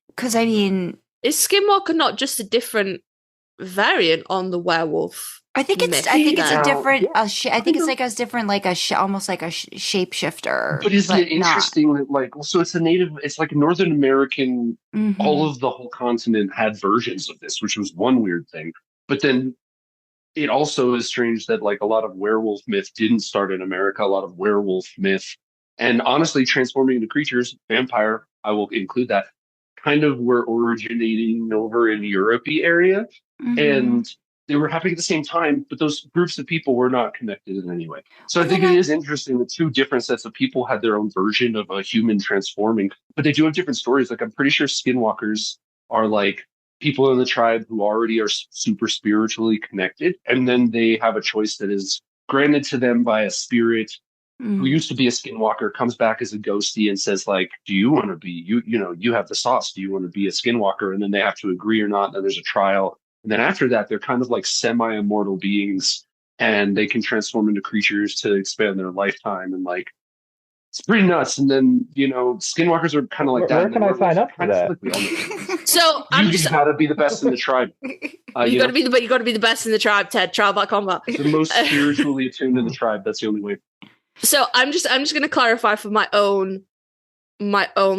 Because I mean, Is Skinwalker not just a different variant on the werewolf? I think it's myth a then? different. Yeah, I think it's like as different, like almost like a shapeshifter. But isn't it not. interesting that like so it's like Northern American, Mhm. all of the whole continent had versions of this, which was one weird thing. But then it also is strange that like a lot of werewolf myth didn't start in America, a lot of werewolf myth. And honestly, transforming into creatures, vampire, I will include that, kind of were originating over in Europe-y area. Mhm. And they were happening at the same time, but those groups of people were not connected in any way. So Well, I think then it is interesting that two different sets of people had their own version of a human transforming, but they do have different stories. Like I'm pretty sure skinwalkers are like people in the tribe who already are super spiritually connected, and then they have a choice that is granted to them by a spirit who used to be a skinwalker, comes back as a ghosty and says, like, do you want to be, you have the sauce, do you want to be a skinwalker? And then they have to agree or not, and then there's a trial. And then after that, they're kind of like semi-immortal beings, and they can transform into creatures to expand their lifetime, and like, it's pretty nuts. And then, skinwalkers are kind of like that. Where can I sign up for that? So You gotta be the best in the tribe. You gotta be the best in the tribe, Ted. Trial.combat. The most spiritually attuned in the tribe. That's the only way. So I'm just going to clarify for my own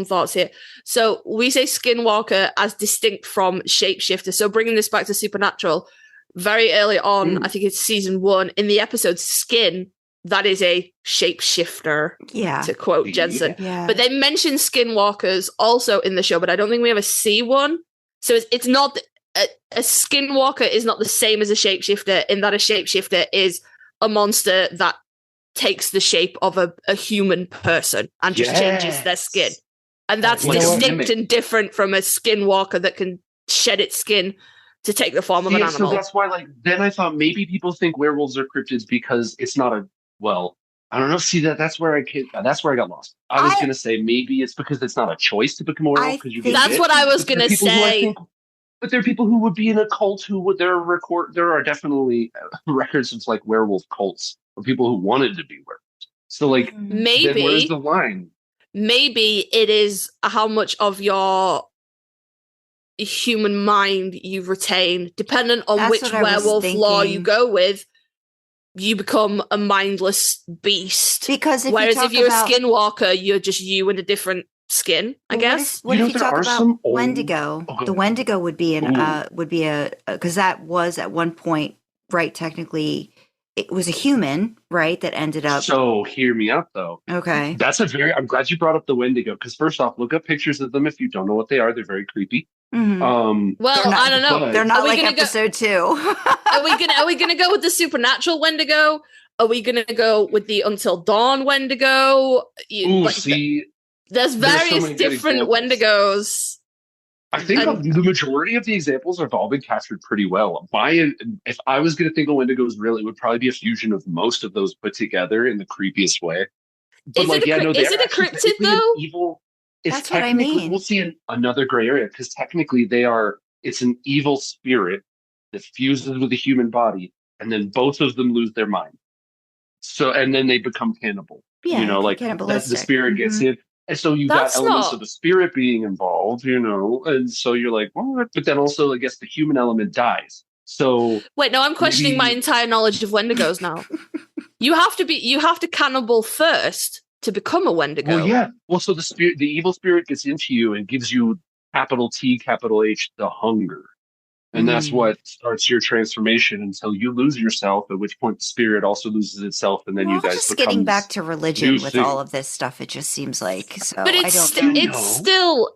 thoughts here. So we say skinwalker as distinct from shapeshifter. So bringing this back to Supernatural, very early on, I think it's season 1, in the episode Skin, that is a shapeshifter. Yeah. To quote Jensen. Yeah. But they mention skinwalkers also in the show, but I don't think we ever see one. So it's not a skinwalker is not the same as a shapeshifter, in that a shapeshifter is a monster that takes the shape of a human person and just changes their skin. And that's distinct and different from a skinwalker that can shed its skin to take the form of an animal. So that's why, then I thought maybe people think werewolves are cryptids because it's not I don't know. See, that's where I got lost. I was going to say maybe it's because it's not a choice to become a werewolf. That's what I was going to say. But there are people who would be in a cult who would there are definitely records of like werewolf cults of people who wanted to be werewolves. So maybe then where's the line? Maybe it is how much of your human mind you retain, depending on which werewolf law you go with. You become a mindless beast. Because if you're a skinwalker, you're just you in a different skin, I guess. What if you talk about Wendigo? The Wendigo would be because that was at one point, right? Technically, it was a human, right? That ended up. So hear me out, though. Okay, I'm glad you brought up the Wendigo, because first off, look up pictures of them if you don't know what they are. They're very creepy. Mm-hmm. I don't know. They're not like episode 2. Are we gonna go with the supernatural Wendigo? Are we gonna go with the Until Dawn Wendigo? There's various different Wendigos. I think the majority of the examples have all been captured pretty well. If I was going to think of Wendigos, really, it would probably be a fusion of most of those put together in the creepiest way. But is it a cryptid though? Evil. That's what I mean. We'll see another gray area, because technically it's an evil spirit that fuses with the human body, and then both of them lose their mind. So, and then they become cannibal. Yeah, the spirit gets in. And so you got elements of the spirit being involved, and so you're like, what? But then also, I guess the human element dies. So wait, no, I'm questioning my entire knowledge of Wendigos now. You have to cannibal first to become a Wendigo. Well, yeah. Well, so the evil spirit gets into you and gives you capital T, capital H, the hunger. And that's what starts your transformation until you lose yourself, at which point the spirit also loses itself, and then you guys just getting back to religion with all of this stuff. It just seems like so. But it's still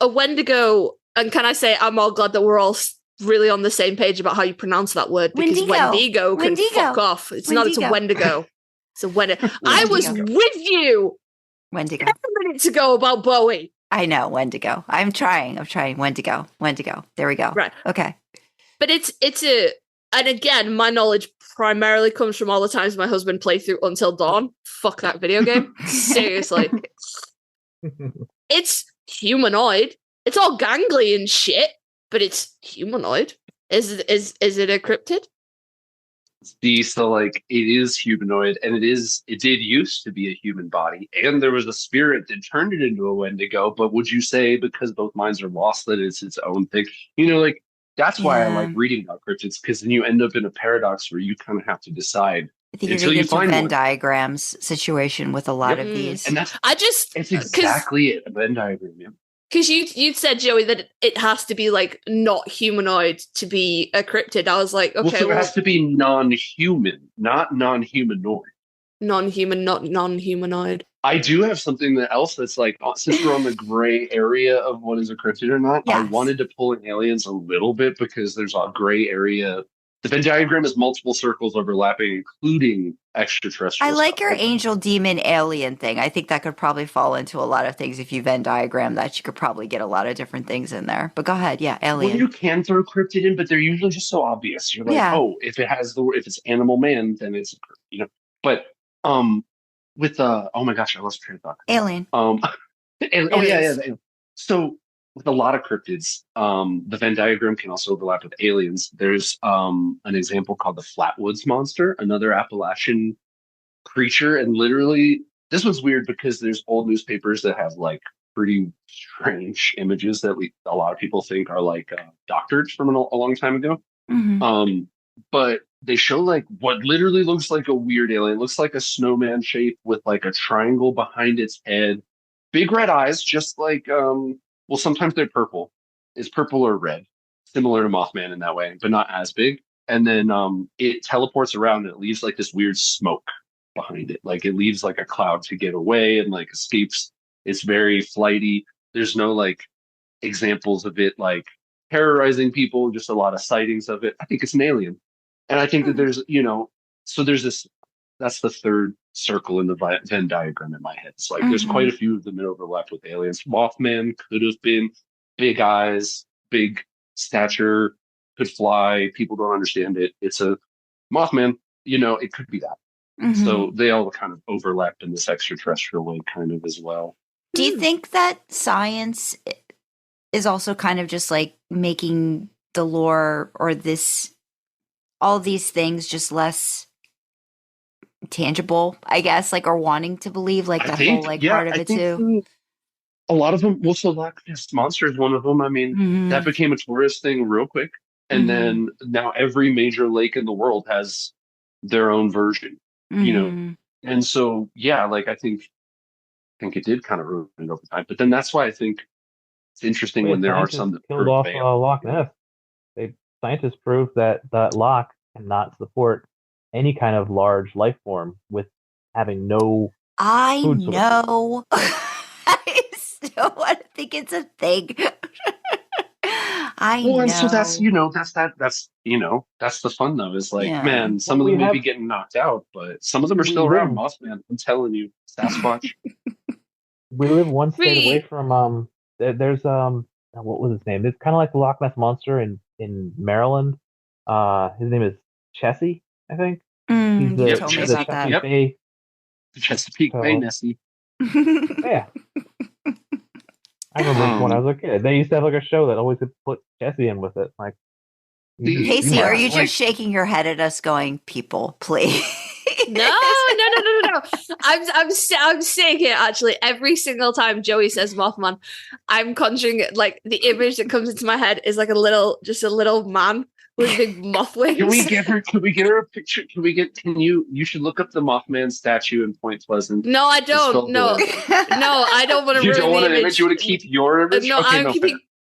a Wendigo. And can I say I'm all glad that we're all really on the same page about how you pronounce that word, because Wendigo can fuck off. It's not. It's a Wendigo. It's a Wendigo. I was with you. Wendigo. 10 minutes ago about Bowie. I know, Wendigo. I'm trying. Wendigo. There we go. Right. Okay. But and again, my knowledge primarily comes from all the times my husband played through Until Dawn. Fuck that video game. Seriously. It's humanoid. It's all gangly and shit, but it's humanoid. Is it a cryptid? So it is humanoid, and it did used to be a human body, and there was a spirit that turned it into a Wendigo. But would you say, because both minds are lost, that it's its own thing? That's why I like reading about cryptids, because then you end up in a paradox where you kind of have to decide. I think you're going to get a Venn diagrams situation with a lot of these. And it's exactly it, a Venn diagram, yeah. Because you said, Joey, that it has to be not humanoid to be a cryptid. I was like, okay, so it has to be non-human, not non-humanoid. Non-human, not non-humanoid. I do have something else that's since we're on the gray area of what is a cryptid or not, I wanted to pull in aliens a little bit, because there's a gray area The Venn diagram is multiple circles overlapping, including extraterrestrial I like stuff. your angel demon alien thing. I think that could probably fall into a lot of things. If you Venn diagram that, you could probably get a lot of different things in there. But go ahead. Yeah, Well, alien. you can throw cryptid in, but they're usually just so obvious. You're like, Yeah. oh, if it's animal man, then it's, you know. But with oh my gosh, I lost train of thought. Alien. And, oh yeah. So with a lot of cryptids, the Venn diagram can also overlap with aliens. There's an example called the Flatwoods Monster, another Appalachian creature, and literally this was weird because there's old newspapers that have like pretty strange images that a lot of people think are like doctored from a long time ago. Mm-hmm. But they show like what literally looks like a weird alien. It looks like a snowman shape with like a triangle behind its head, big red eyes, just like well, sometimes they're purple. It's purple or red, similar to Mothman in that way, but not as big. And then it teleports around and it leaves like this weird smoke behind it. Like it leaves like a cloud to get away and like escapes. It's very flighty. There's no like examples of it like terrorizing people, just a lot of sightings of it. I think it's an alien. And I think that there's, so there's this, that's the third circle in the Venn diagram in my head. It's like there's quite a few of them that overlap with aliens. Mothman could have been big eyes, big stature, could fly. People don't understand it. It's a Mothman, it could be that. Mm-hmm. So they all kind of overlap in this extraterrestrial way kind of as well. Do you think that science is also kind of just like making the lore or all these things just less tangible, I guess, like, or wanting to believe like that whole like part of it too? A lot of them, well, so Loch Ness Monster is one of them. I mean, that became a tourist thing real quick. And then now every major lake in the world has their own version, And so, yeah, like I think it did kind of ruin it over time. But then that's why I think it's interesting when there are some that killed off Loch Ness. Scientists proved that loch cannot support any kind of large life form with having no. I know. I still want to think it's a thing. I know. And so that's that's the fun though. Is like, man, some of them may be getting knocked out, but some of them are still around. Mothman, I'm telling you, Sasquatch. We live one state away from There's what was his name? It's kind of like the Loch Ness Monster in Maryland. His name is Chessie, I think. You told me about that. The Chesapeake Bay Nessie. Yeah. I remember when I was a kid. They used to have like a show that always would put Chessie in with it. Like, Kasey, are you just shaking your head at us going, people, please? No. I'm saying it actually every single time Joey says Mothman, I'm conjuring it, like the image that comes into my head is like a little man with big moth wings. Can we get her a picture? You should look up the Mothman statue in Point Pleasant. No, I don't. No, I don't want to ruin the image. You don't want an image? You want to keep your image? No, okay, I'm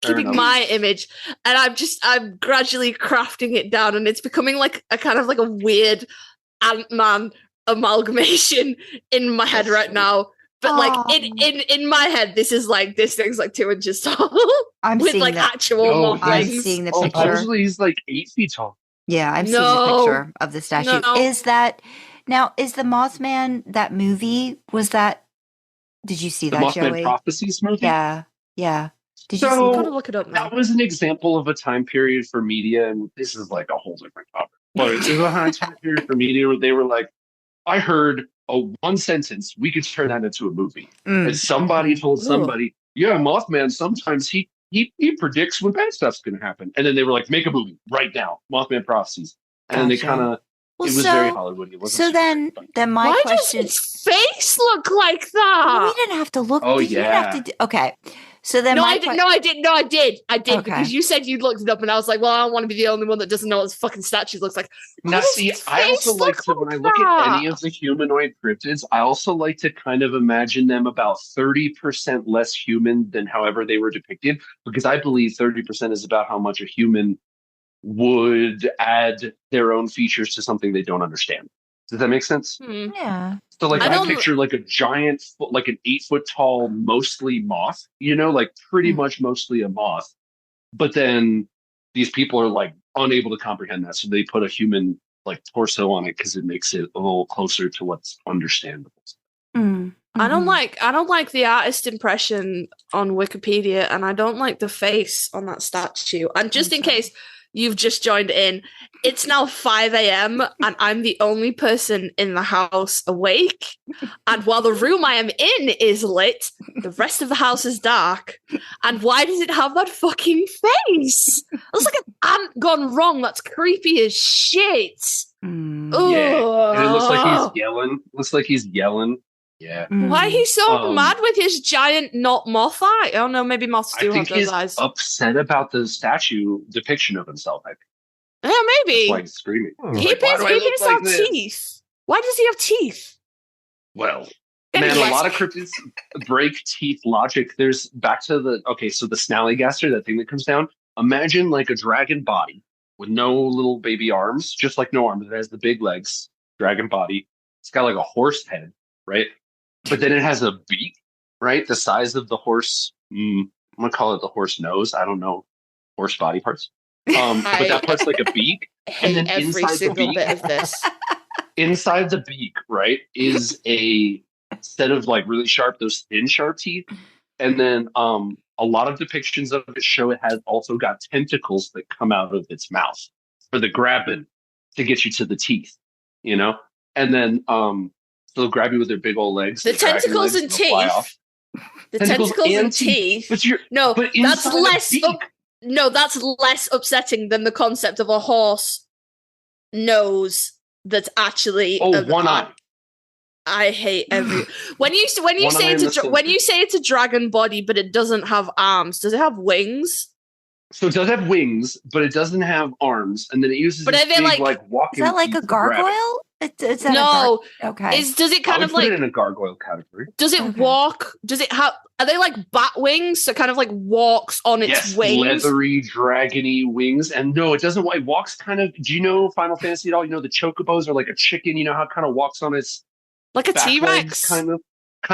keeping my image, and I'm gradually crafting it down, and it's becoming like a kind of like a weird Ant-Man amalgamation in my head right now. But like in my head, this thing's like 2 inches tall. I'm with seeing like that. actual moth I'm wings. seeing the picture. Usually he's like 8 feet tall. Yeah, I'm seeing the picture of the statue. No. Is the Mothman that movie? Did you see the that, Mothman Joey? Prophecies movie? Yeah. Did you see that? Gotta look it up now. That was an example of a time period for media, and this is like a whole different topic. But it was a time period for media where they were like, I heard one sentence, we could turn that into a movie. And somebody told somebody, yeah, Mothman, sometimes he predicts when bad stuff's going to happen. And then they were like, make a movie right now, Mothman Prophecies. And then they kind of, it was very Hollywood. It wasn't then my Why question. does his face look like that? We didn't have to look. Oh, did you have to okay. So then I did Okay. because you said you looked it up, and I was like, well, I don't want to be the only one that doesn't know what this fucking statue looks like. Now, see, I also like to, when I look at any of the humanoid cryptids, I also like to kind of imagine them about 30% less human than however they were depicted, because I believe 30% is about how much a human would add their own features to something they don't understand. Does that make sense? Yeah. So like I picture like a giant, like an 8 foot tall, mostly moth, like pretty much mostly a moth. But then these people are like unable to comprehend that. So they put a human like torso on it because it makes it a little closer to what's understandable. I don't like the artist impression on Wikipedia, and I don't like the face on that statue. And just in case you've just joined in, it's now 5 a.m. and I'm the only person in the house awake. And while the room I am in is lit, the rest of the house is dark. And why does it have that fucking face? It looks like an ant gone wrong. That's creepy as shit. Yeah, and it looks like he's yelling. Looks like he's yelling. Yeah. Why is he so mad with his giant not moth eye? Oh no, maybe moths do have those eyes. Upset about the statue depiction of himself. I think. Yeah, maybe. That's why he's screaming. He appears to have teeth. Why does he have teeth? Well, man, a lot of cryptids break teeth logic. There's back to the so the snallygaster, that thing that comes down. Imagine like a dragon body with no little baby arms, just like no arms. It has the big legs, dragon body. It's got like a horse head, right? But then it has a beak, right? The size of the horse. I'm gonna call it the horse nose. I don't know horse body parts. But that part's like a beak, and then every single bit of this. Inside the beak, right, is a set of like really sharp, those thin, sharp teeth, and then a lot of depictions of it show it has also got tentacles that come out of its mouth for the grabbing to get you to the teeth, you know, and then they'll grab you with their big old legs. The tentacles and teeth. The tentacles and teeth. That's less. No, that's less upsetting than the concept of a horse nose that's actually one eye. I hate every when you say it's a dragon body, but it doesn't have arms. Does it have wings? So it does have wings, but it doesn't have arms, and then it uses. But big, like walking. Is that like a gargoyle? No. Okay. Does it kind of like put it in a gargoyle category? Does it walk? Does it have? Are they like bat wings? So kind of like walks on its wings. Leathery, dragony wings. And no, it doesn't. It walks kind of. Do you know Final Fantasy at all? You know the chocobos are like a chicken. You know how it kind of walks on its like a T-Rex, kind of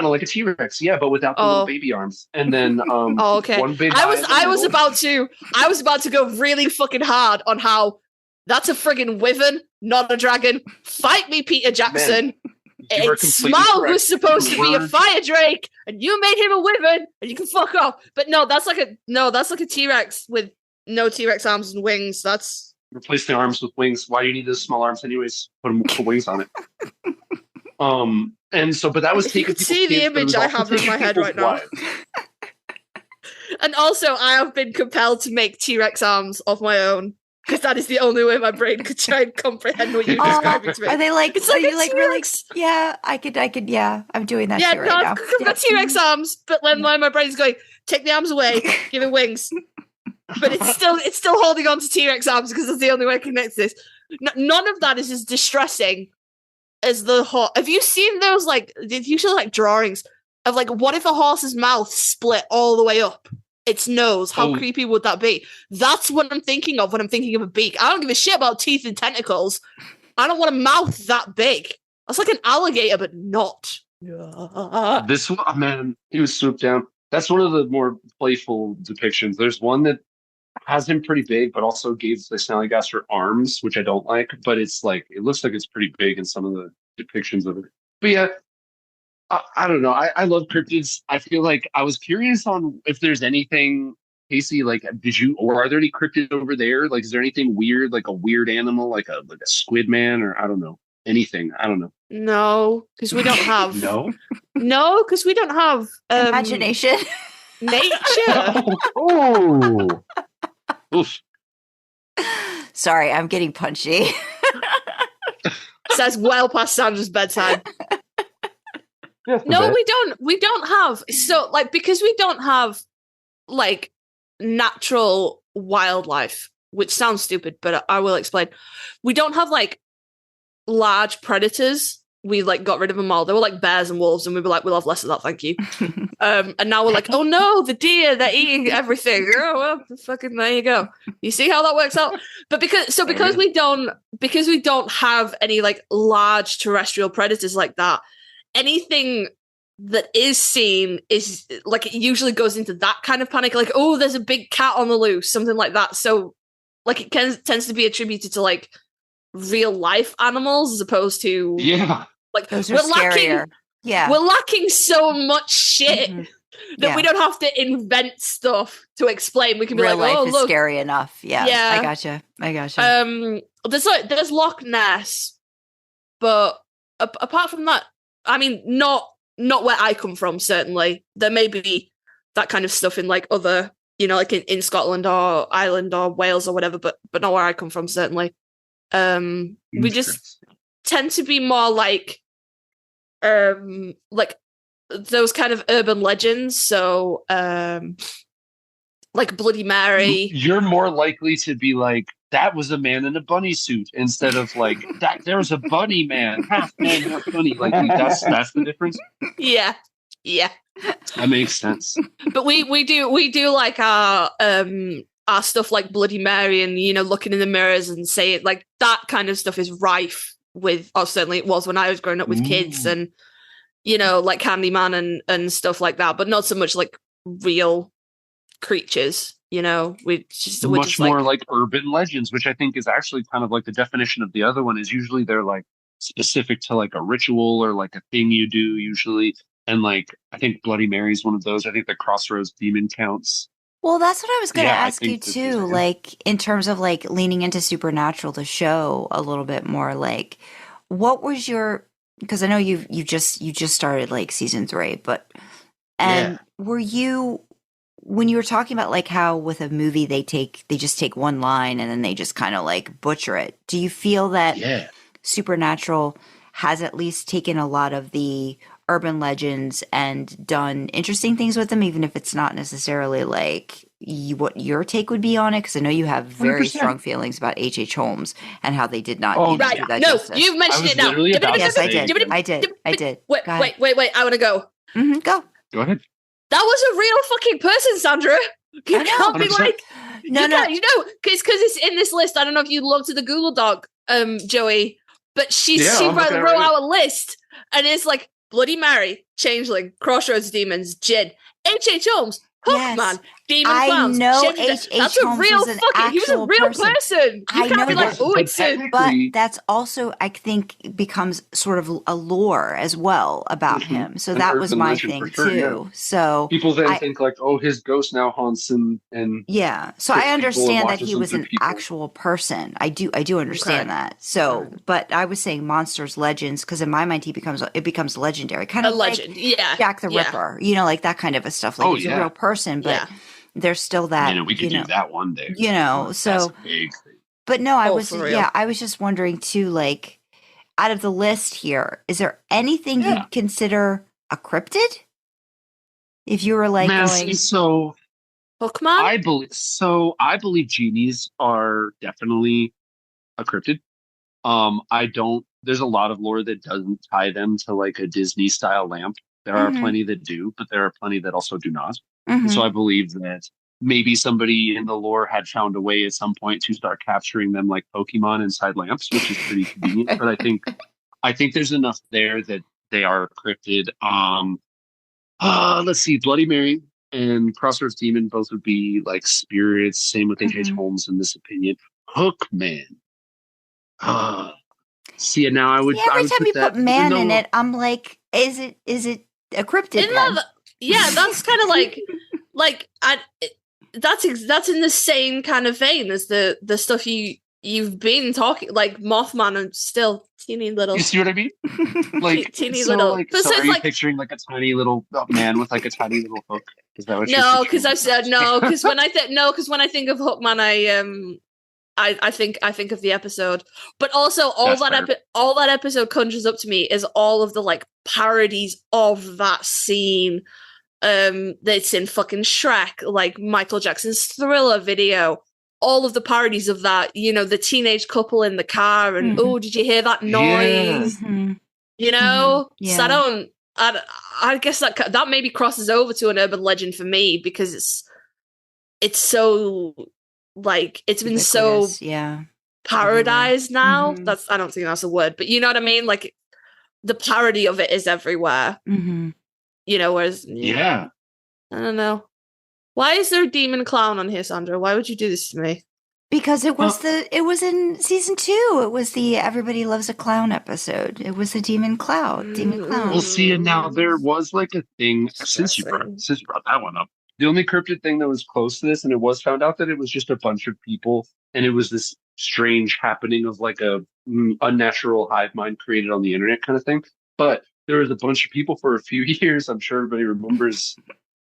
like a T-Rex. Yeah, but without the little baby arms. And then okay. One big I was about to go really fucking hard on how that's a friggin' wyvern, not a dragon. Fight me, Peter Jackson. Its mouth was supposed to be a fire drake, and you made him a wyvern, and you can fuck off. But no, that's like a T-Rex with no T-Rex arms and wings. That's replace the arms with wings. Why do you need those small arms anyways? Put wings on it. And so, but that was taken. You can see the image I have in my head right now. And also, I have been compelled to make T-Rex arms of my own. Because that is the only way my brain could try and comprehend what you're describing to me. Are they like? It's like you like really? T-Rex. Yeah, I could. Yeah, I'm doing that. Yeah, right now. I've got T-Rex arms, but then my brain's going, take the arms away, give it wings. But it's still holding on to T-Rex arms because that's the only way I can connect this. None of that is as distressing as the horse. Have you seen those usually like drawings of like what if a horse's mouth split all the way up? Its nose. How creepy would that be? That's what I'm thinking of when I'm thinking of a beak. I don't give a shit about teeth and tentacles. I don't want a mouth that big. That's like an alligator, but not. This one, man, he was swooped down. That's one of the more playful depictions. There's one that has him pretty big, but also gave the snallygaster arms, which I don't like. But it's like it looks like it's pretty big in some of the depictions of it. But yeah. I don't know. I love cryptids. I feel like I was curious on if there's anything, Kasey, like, are there any cryptids over there? Like, is there anything weird, like a weird animal, like a squid man, or I don't know, anything? I don't know. No, because we don't have. No, because we don't have imagination, nature. Oh, oof. Sorry, I'm getting punchy. Says well past Sandra's bedtime. No, we don't have because we don't have like natural wildlife, which sounds stupid, but I will explain. We don't have like large predators. We like got rid of them all. They were like bears and wolves, and we were like, we'll have less of that, thank you. And now we're like, oh no, the deer, they're eating everything. Oh well, fucking there you go. You see how that works out? But because we don't have any like large terrestrial predators like that. Anything that is seen is like it usually goes into that kind of panic, like, oh, there's a big cat on the loose, something like that. So like it tends to be attributed to like real life animals as opposed to like those are scarier. We're lacking so much shit that we don't have to invent stuff to explain. We can be real like, life oh, is look, scary enough. Yeah, I gotcha. There's Loch Ness, but apart from that, I mean, not where I come from. Certainly, there may be that kind of stuff in like other, like in Scotland or Ireland or Wales or whatever, but not where I come from. Certainly, we just tend to be more like those kind of urban legends. So, like Bloody Mary. You're more likely to be like, that was a man in a bunny suit instead of like that. There was a bunny man, half man, half bunny. Like that's the difference. Yeah. That makes sense. But we do like our stuff like Bloody Mary and looking in the mirrors and saying like that kind of stuff is rife with, or certainly it was when I was growing up with kids and like Candyman and stuff like that, but not so much like real creatures. We're much more like urban legends, which I think is actually kind of like the definition of the other one. Is usually they're like specific to like a ritual or like a thing you do usually. And like, I think Bloody Mary is one of those. I think the Crossroads Demon counts. Well, that's what I was going to ask you too. Like in terms of like leaning into supernatural, the show a little bit more. Like, what was your? Because I know you just started like season 3, but were you when you were talking about like how with a movie they just take one line and then they just kind of like butcher it? Do you feel that Supernatural has at least taken a lot of the urban legends and done interesting things with them, even if it's not necessarily like what your take would be on it? Because I know you have very 100%. Strong feelings about H.H. Holmes and how they did not do that justice. You've mentioned it now. Yes, I did. Wait, I want to go. Go ahead. That was a real fucking person, Sandra. You can't be like, no, because it's in this list. I don't know if you looked at the Google Doc, Joey, but she wrote out a list, and it's like Bloody Mary, Changeling, Crossroads Demons, Jinn, H.H. Holmes, Hookman, Demon Clowns. I know H.H. Holmes was an actual he was a real person. You can't be like, oh, it's but that's also, I think, becomes sort of a lore as well about him. So that was my thing too. So people then think like, oh, his ghost now haunts him, and so I understand that he was an actual person. I do understand that. So, but I was saying monsters, legends, because in my mind it becomes legendary, kind of legend, like Jack the Ripper, like that kind of a stuff. Like he's a real person, but there's still that. We could do that one day. So. But no, I was just wondering too, like, out of the list here, is there anything you'd consider a cryptid? If you were like so Hookman? I believe genies are definitely a cryptid. There's a lot of lore that doesn't tie them to like a Disney style lamp. There are plenty that do, but there are plenty that also do not. And so I believe that maybe somebody in the lore had found a way at some point to start capturing them like Pokemon inside lamps, which is pretty convenient. But I think there's enough there that they are cryptid. Let's see, Bloody Mary and Crossroads Demon both would be like spirits. Same with H.H. Holmes in this opinion. Hookman. See, now I would. Every time you put man in it, I'm like, is it a cryptid? That's kind of like that's in the same kind of vein as the stuff you've been talking, like Mothman and still teeny little. You see what I mean? Like teeny little. Like, so are you picturing like a tiny little man with like a tiny little hook? Is that what? No, because I've said no. Because when I think of Hookman, I think of the episode, but also all that episode conjures up to me is all of the like parodies of that scene. That's in fucking Shrek, like Michael Jackson's Thriller video, all of the parodies of that. The teenage couple in the car, and oh, did you hear that noise? So I guess that maybe crosses over to an urban legend for me because it's so. Like it's been so parodized now. I don't think that's a word, but you know what I mean? Like the parody of it is everywhere. Whereas I don't know. Why is there a demon clown on here, Sandra? Why would you do this to me? Because it was in season 2. It was the Everybody Loves a Clown episode. It was the Demon Clown. We'll see. And now there was like a thing since you brought that one up. The only cryptid thing that was close to this, and it was found out that it was just a bunch of people, and it was this strange happening of like a unnatural hive mind created on the internet kind of thing. But there was a bunch of people for a few years. I'm sure everybody remembers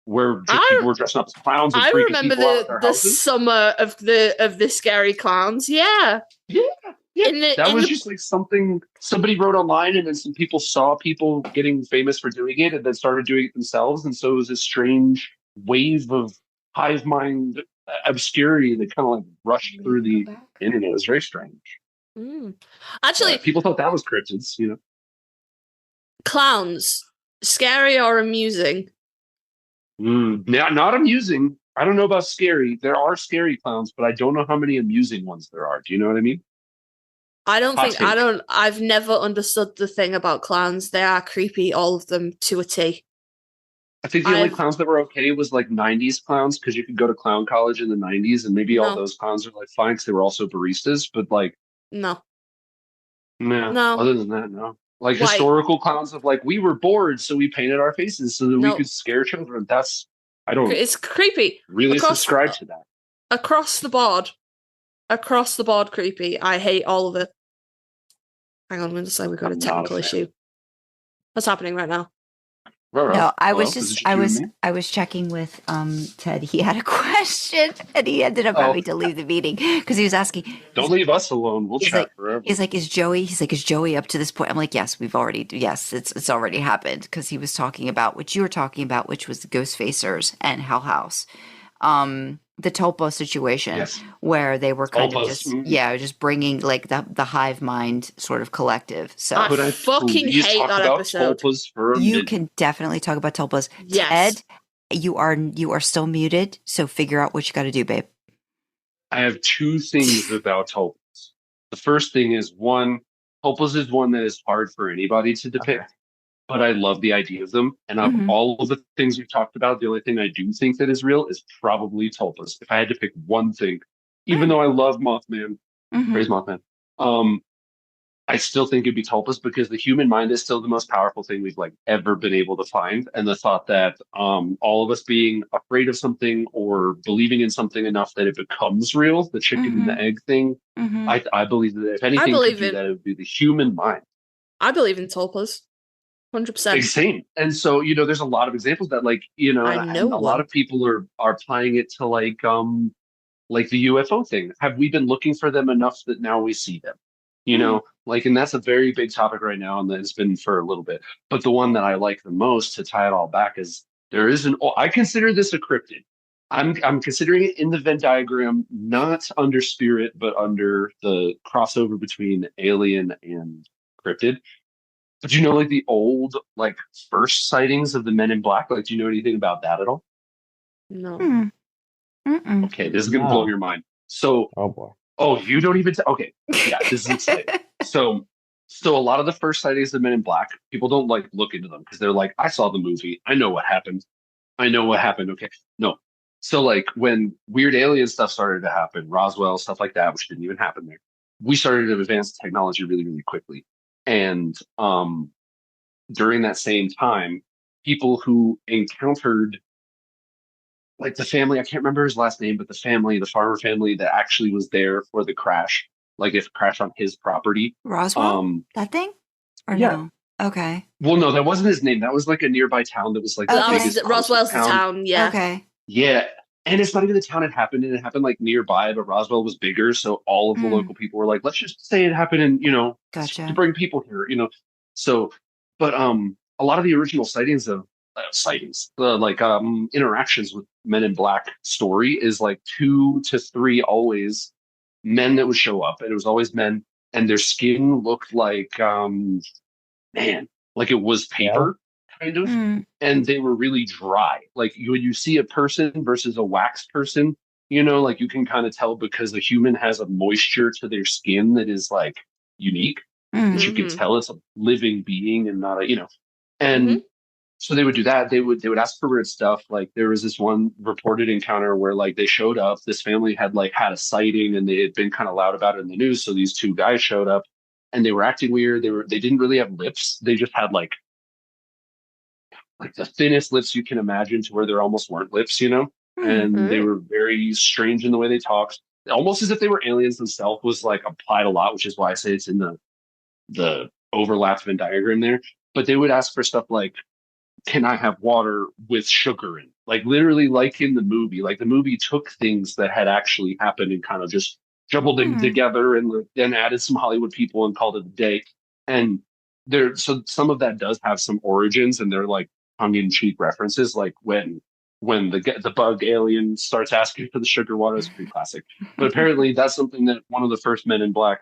where people were dressing up as clowns. And I freaking remember people out of their the houses. summer of the scary clowns. Yeah. Yeah, that was just like something somebody wrote online, and then some people saw people getting famous for doing it, and then started doing it themselves. And so it was a strange wave of hive mind obscurity that kind of like rushed through the internet. It was very strange. Actually, people thought that was cryptids, you know. Clowns, scary or amusing? Not amusing. I don't know about scary. There are scary clowns, but I don't know how many amusing ones there are. Do you know what I mean? I've never understood the thing about clowns. They are creepy, all of them, to a T. I think the only clowns that were okay was like 90s clowns, because you could go to clown college in the 90s, and maybe all those clowns are like fine because they were also baristas, but like no. Other than that, no. Like historical clowns of like, we were bored, so we painted our faces so that we could scare children. It's creepy. Really subscribe to that. Across the board creepy. I hate all of it. Hang on, I'm going to say we've got a technical issue. What's happening right now? No, I was checking with Ted. He had a question, and he ended up having to leave the meeting because he was asking. Don't leave us alone. We'll chat forever. He's like, is Joey up to this point? I'm like, yes, it's already happened, because he was talking about what you were talking about, which was the Ghost Facers and Hell House. The Tulpa situation, where they were kind of just bringing like the hive mind sort of collective. So, I fucking hate that episode. You can definitely talk about tulpas. Yes. Ted, you are still muted, so figure out what you got to do, babe. I have two things about tulpas. The first thing is tulpas is one that is hard for anybody to depict. But I love the idea of them. And of all of the things we've talked about, the only thing I do think that is real is probably tulpas. If I had to pick one thing, even though I love Mothman, praise Mothman, I still think it'd be tulpas, because the human mind is still the most powerful thing we've like ever been able to find. And the thought that all of us being afraid of something or believing in something enough that it becomes real, the chicken and the egg thing, I believe that if anything could do that, it would be the human mind. I believe in tulpas. 100%. Same. And so, there's a lot of examples that like, and a lot of people are applying it to like the UFO thing. Have we been looking for them enough that now we see them? And that's a very big topic right now, and it's been for a little bit. But the one that I like the most, to tie it all back, is I consider this a cryptid. I'm considering it in the Venn diagram, not under spirit, but under the crossover between alien and cryptid. But you know, like the old, like first sightings of the Men in Black? Like, do you know anything about that at all? No. Okay, this is going to blow your mind. So, oh boy. Oh, you don't even, okay. Yeah, this is exciting. So a lot of the first sightings of Men in Black, people don't like look into them because they're like, I saw the movie. I know what happened. Okay. No. So like when weird alien stuff started to happen, Roswell, stuff like that, which didn't even happen there, we started to advance technology really, really quickly. And during that same time, people who encountered like the family, I can't remember his last name, but the farmer family that actually was there for the crash, like it crashed on his property. Roswell? That thing? Or no? Okay. Well, no, that wasn't his name. That was like a nearby town that was like the biggest Roswell's the town, yeah. Okay. Yeah. And it's not even the town it happened in. It happened like nearby, but Roswell was bigger. So all of the local people were like, let's just say it happened in, gotcha. To bring people here, So, but a lot of the original interactions with Men in Black story is like 2 to 3 always men that would show up. And it was always men. And their skin looked like, like it was paper. Kind of, and they were really dry. Like when you see a person versus a wax person, like you can kind of tell because the human has a moisture to their skin that is like unique, that you can tell it's a living being and not a, and So they would do that. They would ask for weird stuff. Like there was this one reported encounter where like they showed up. This family had like had a sighting and they had been kind of loud about it in the news. So these two guys showed up and they were acting weird. They didn't really have lips. They just had like the thinnest lips you can imagine, to where there almost weren't lips, you know? And they were very strange in the way they talked. Almost as if they were aliens themselves was like applied a lot, which is why I say it's in the overlap Venn diagram there. But they would ask for stuff like, can I have water with sugar in? Like literally like in the movie. Like the movie took things that had actually happened and kind of just jumbled them together and then added some Hollywood people and called it a day. And so some of that does have some origins, and they're like tongue-in-cheek references, like when the bug alien starts asking for the sugar water. Is pretty classic. But apparently that's something that one of the first Men in Black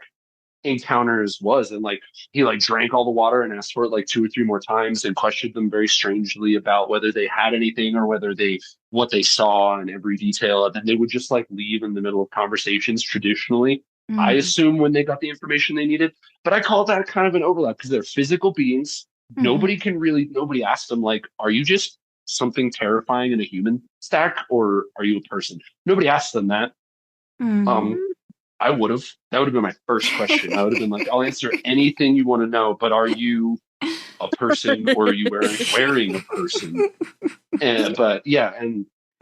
encounters was, and like he like drank all the water and asked for it like 2 or 3 more times and questioned them very strangely about whether they had anything or what they saw in every detail, and then they would just like leave in the middle of conversations traditionally. I assume when they got the information they needed, but I call that kind of an overlap because they're physical beings. Nobody asks them like, are you just something terrifying in a human stack, or are you a person? Nobody asks them that. I would have. That would have been my first question. I would have been like, I'll answer anything you want to know, but are you a person, or are you wearing a person? And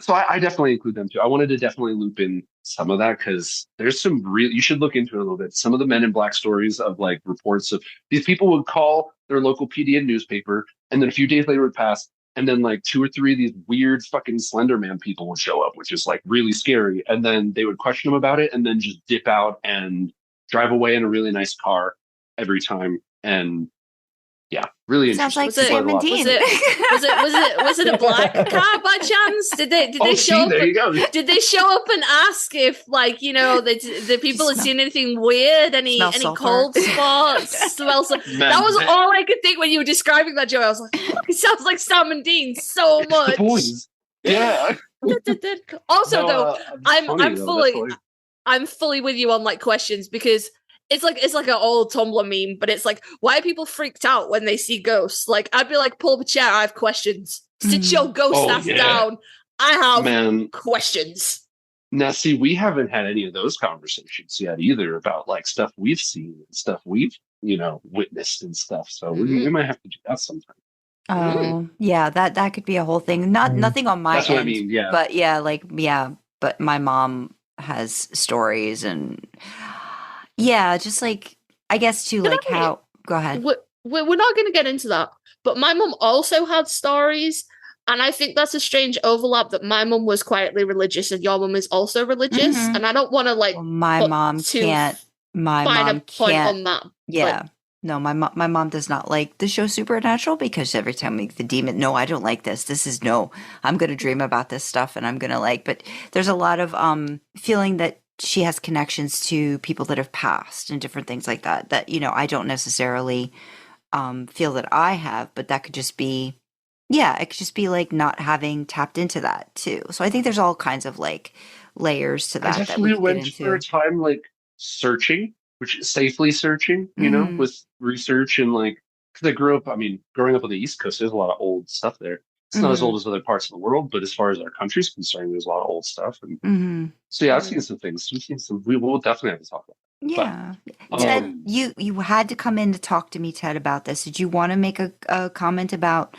so I definitely include them too. I wanted to definitely loop in some of that because there's some real. You should look into it a little bit. Some of the Men in Black stories of like reports of these people would call their local PD and newspaper, and then a few days later would pass, and then like 2 or 3 of these weird fucking Slender Man people would show up, which is like really scary. And then they would question them about it and then just dip out and drive away in a really nice car every time. And yeah, really Sounds interesting. like Sam and Dean. Was it a black car by chance? Did they show up? There you go. Did they show up and ask if, like, you know, the people had seen anything weird, any sulfur. cold spots? That was all I could think when you were describing that, Joey. I was like, it sounds like Sam and Dean so much. The boys. Yeah. Also, No, though, funny, I'm fully with you on like questions, because it's like an old Tumblr meme, but it's like, why are people freaked out when they see ghosts? Like, I'd be like, pull up a chair, I have questions. Sit your ghost ass down. I have questions. Now, see, we haven't had any of those conversations yet either about like stuff we've seen and stuff we've, witnessed and stuff. So we might have to do that sometime. Oh, yeah, that could be a whole thing. Nothing on my That's end. what I mean, yeah. But but my mom has stories, and just like, I guess too, like how, go ahead. We're not going to get into that, but my mom also had stories, and I think that's a strange overlap, that my mom was quietly religious and your mom is also religious, and I don't want to like my mom can't point on that. Yeah. No, my mom does not like the show Supernatural, because every time the demon, no, I don't like this. I'm going to dream about this stuff, and I'm going to but there's a lot of feeling that she has connections to people that have passed and different things like that, I don't necessarily feel that I have, but that could just be, it could just be like not having tapped into that too. So I think there's all kinds of like layers to that. I definitely went for a time like searching, safely searching, with research and like, because I growing up on the East Coast, there's a lot of old stuff there. It's not as old as other parts of the world, but as far as our country's concerned, there's a lot of old stuff. And so I've seen some things. We've seen some. We will definitely have to talk about that. Yeah, but, Ted, you had to come in to talk to me, Ted, about this. Did you want to make a comment about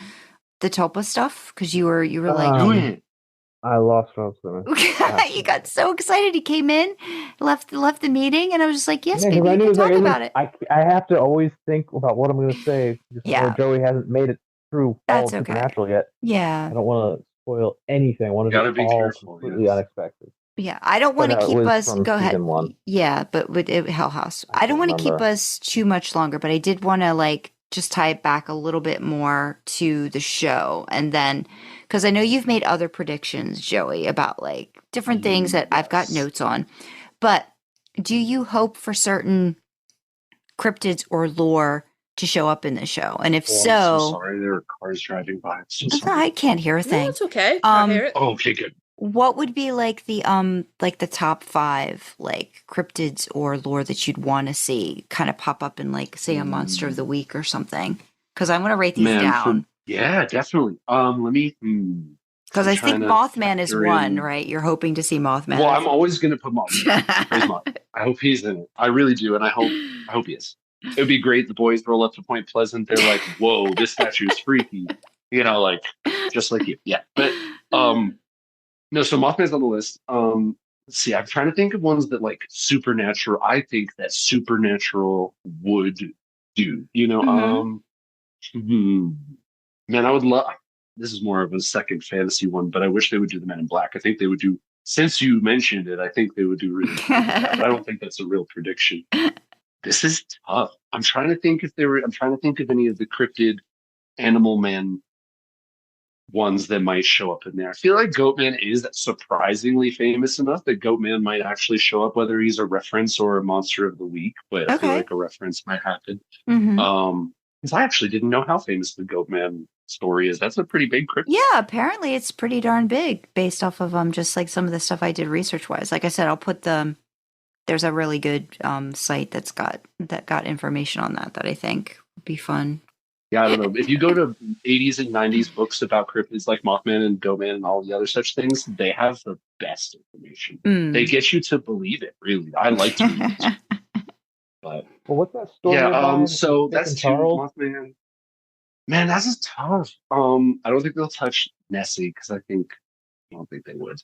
the Tulpa stuff? Because you were like, I lost what I was gonna. He got so excited. He came in, left the meeting, and I was just like, "Yes, baby, I we knew can talk like, about it." I have to always think about what I'm going to say. Joey hasn't made it through all of Supernatural yet. Yeah, I don't want to spoil anything. I want to be all completely unexpected. Yeah, I don't want to keep us. Go ahead. One. Yeah, but with Hell House, I don't want to keep us too much longer. But I did want to just tie it back a little bit more to the show, and then because I know you've made other predictions, Joey, about different things that I've got notes on. But do you hope for certain cryptids or lore to show up in the show? And if so, I'm so sorry, there are cars driving by. I can't hear a thing. No, it's okay. I hear it. Oh, okay, good. What would be the top 5 cryptids or lore that you'd want to see kind of pop up in say a monster of the week or something? Because I want to rate these down. Yeah, definitely. Let me. Because I'm I think trying to Mothman is factor one, in- right? You're hoping to see Mothman. Well, I'm always going to put Mothman. Praise Mothman. I hope he's in it. I really do, and I hope he is. It would be great. The boys roll up to Point Pleasant. They're like, "Whoa, this statue is freaky," like just like you. Yeah, but no. So Mothman's on the list. Let's see. I'm trying to think of ones that like supernatural. I think that supernatural would do. Mhm. Hmm. Man, I would love. This is more of a second fantasy one, but I wish they would do the Men in Black. I think they would do. Since you mentioned it, I think they would do really good with that, but I don't think that's a real prediction. This is tough. I'm trying to think if there were. I'm trying to think of any of the cryptid Animal Man ones that might show up in there. I feel like Goatman is surprisingly famous enough that Goatman might actually show up, whether he's a reference or a monster of the week. But I feel Okay. like a reference might happen. Mhm. Because I actually didn't know how famous the Goatman story is. That's a pretty big cryptid. Yeah, apparently it's pretty darn big based off of just like some of the stuff I did research wise. Like I said, I'll put there's a really good site that got information on that I think would be fun. Yeah, I don't know. If you go to 80s and 90s books about cryptids like Mothman and Goatman and all the other such things, they have the best information. They get you to believe it, really. I like to read it. But Well, what's that story? yeah, so Dick that's and two Charles? Mothman. Man, that's just tough. I don't think they'll touch Nessie because I don't think they would.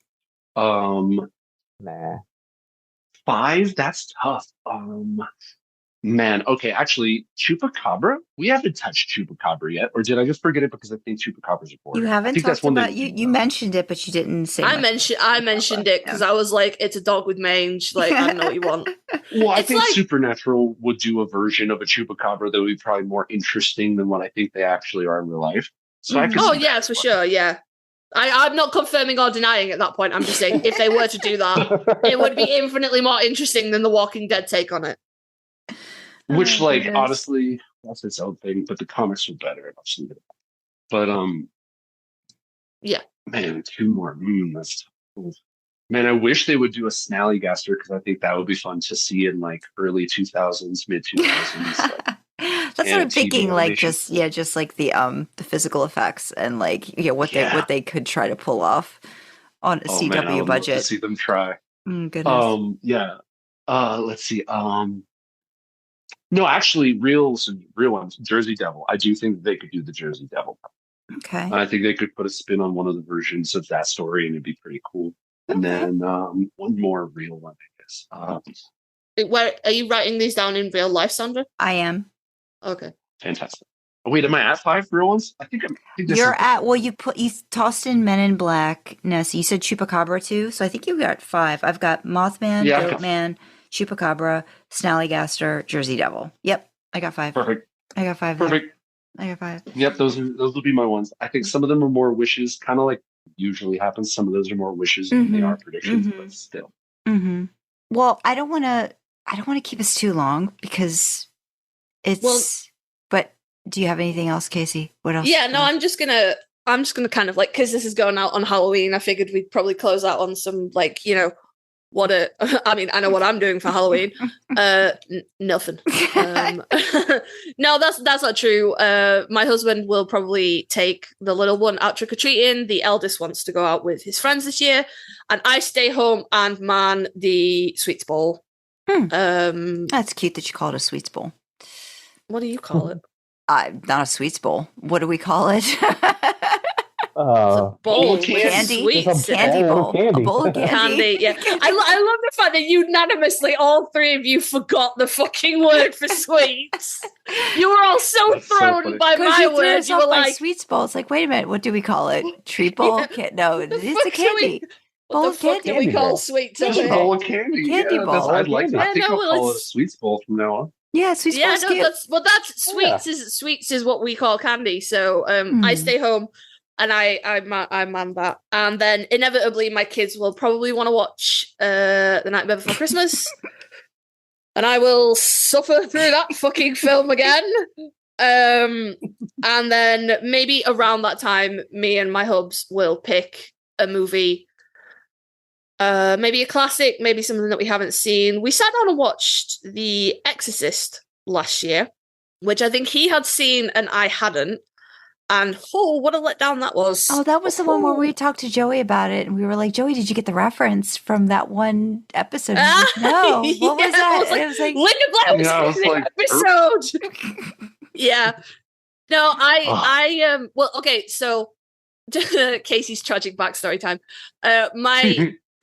Nah. 5, that's tough. Man, okay, actually, Chupacabra. We haven't touched Chupacabra yet, or did I just forget it because I think Chupacabras are boring? You I haven't think that's talked one about that you mentioned it, but you didn't say I much. mentioned it because I was like, it's a dog with mange. Like, I know what you want. Well, I It's think like- Supernatural would do a version of a Chupacabra that would be probably more interesting than what I think they actually are in real life. So I could Oh see yeah, that for as well. sure. Yeah, I'm not confirming or denying at that point. I'm just saying if they were to do that, it would be infinitely more interesting than the Walking Dead take on it. Which, Oh, like, goodness. honestly, that's its own thing. But the comics were better. Absolutely. But Yeah. Man, 2 more. That's tough. Man, I wish they would do a Snallygaster because I think that would be fun to see in like early 2000s, mid 2000s. That's what I'm and TV thinking. Like animation. just like the physical effects and like what they could try to pull off on a Oh man, I CW would love to budget. see them try. Goodness. Yeah. Let's see. No, actually, real ones. Jersey Devil. I do think they could do the Jersey Devil. Okay. I think they could put a spin on one of the versions of that story, and it'd be pretty cool. And Okay. then one more real one, I guess. Where are you writing these down in real life, Sandra? I am. Okay. Fantastic. Oh, wait, am I at 5 real ones? I think this You're is at you tossed in Men in Black, Nessie. You said Chupacabra too, so I think you got 5. I've got Mothman, Yeah, I've got- Goatman, Chupacabra, Snallygaster, Jersey Devil. Yep, I got 5. perfect. I got 5. there. Perfect. I got 5. Yep, those will be my ones. I think some of them are more wishes, kind of like usually happens. Some of those are more wishes than they are predictions, but still. Mm-hmm. Well, I don't want to keep us too long because it's. Well- but do you have anything else, Kasey? What else? Yeah, no, I'm just gonna kind of like, because this is going out on Halloween, I figured we'd probably close out on some like, I mean, I know what I'm doing for Halloween. Nothing. No, that's not true. My husband will probably take the little one out trick-or-treating. The eldest wants to go out with his friends this year, and I stay home and man the sweets bowl. That's cute that you call it a sweets bowl. What do you call it? Not a sweets bowl. What do we call it? Bowl of with candy. sweets. Candy bowl. Candy. A bowl of candy. Candy, yeah. I love the fact that unanimously, all 3 of you forgot the fucking word for sweets. You were all so That's so thrown funny. by Because my you threw word. us You off were by like, sweets bowl. It's like, wait a minute, what do we call it? Treat bowl? No, the it's a fuck should we- candy. what Bowl the of fuck do candy. we Candy call bowl. sweets Just over a here? bowl of candy. Candy Yeah, bowl. I'd like. Yeah, I think no, I'll well, call it a it's- sweets bowl from now on. Yeah, sweets Yeah, bowl's no, cute. that's sweets is what we call candy. So I stay home and I man that, and then inevitably my kids will probably want to watch The Nightmare Before Christmas, and I will suffer through that fucking film again. And then maybe around that time, me and my hubs will pick a movie. Maybe a classic, maybe something that we haven't seen. We sat down and watched The Exorcist last year, which I think he had seen and I hadn't. And what a letdown that was. Oh, that was the one where we talked to Joey about it, and we were like, "Joey, did you get the reference from that one episode?" He's like, no, what was that? It was like Linda Blair was in the episode. Yeah. No, well, okay, so Casey's tragic backstory time.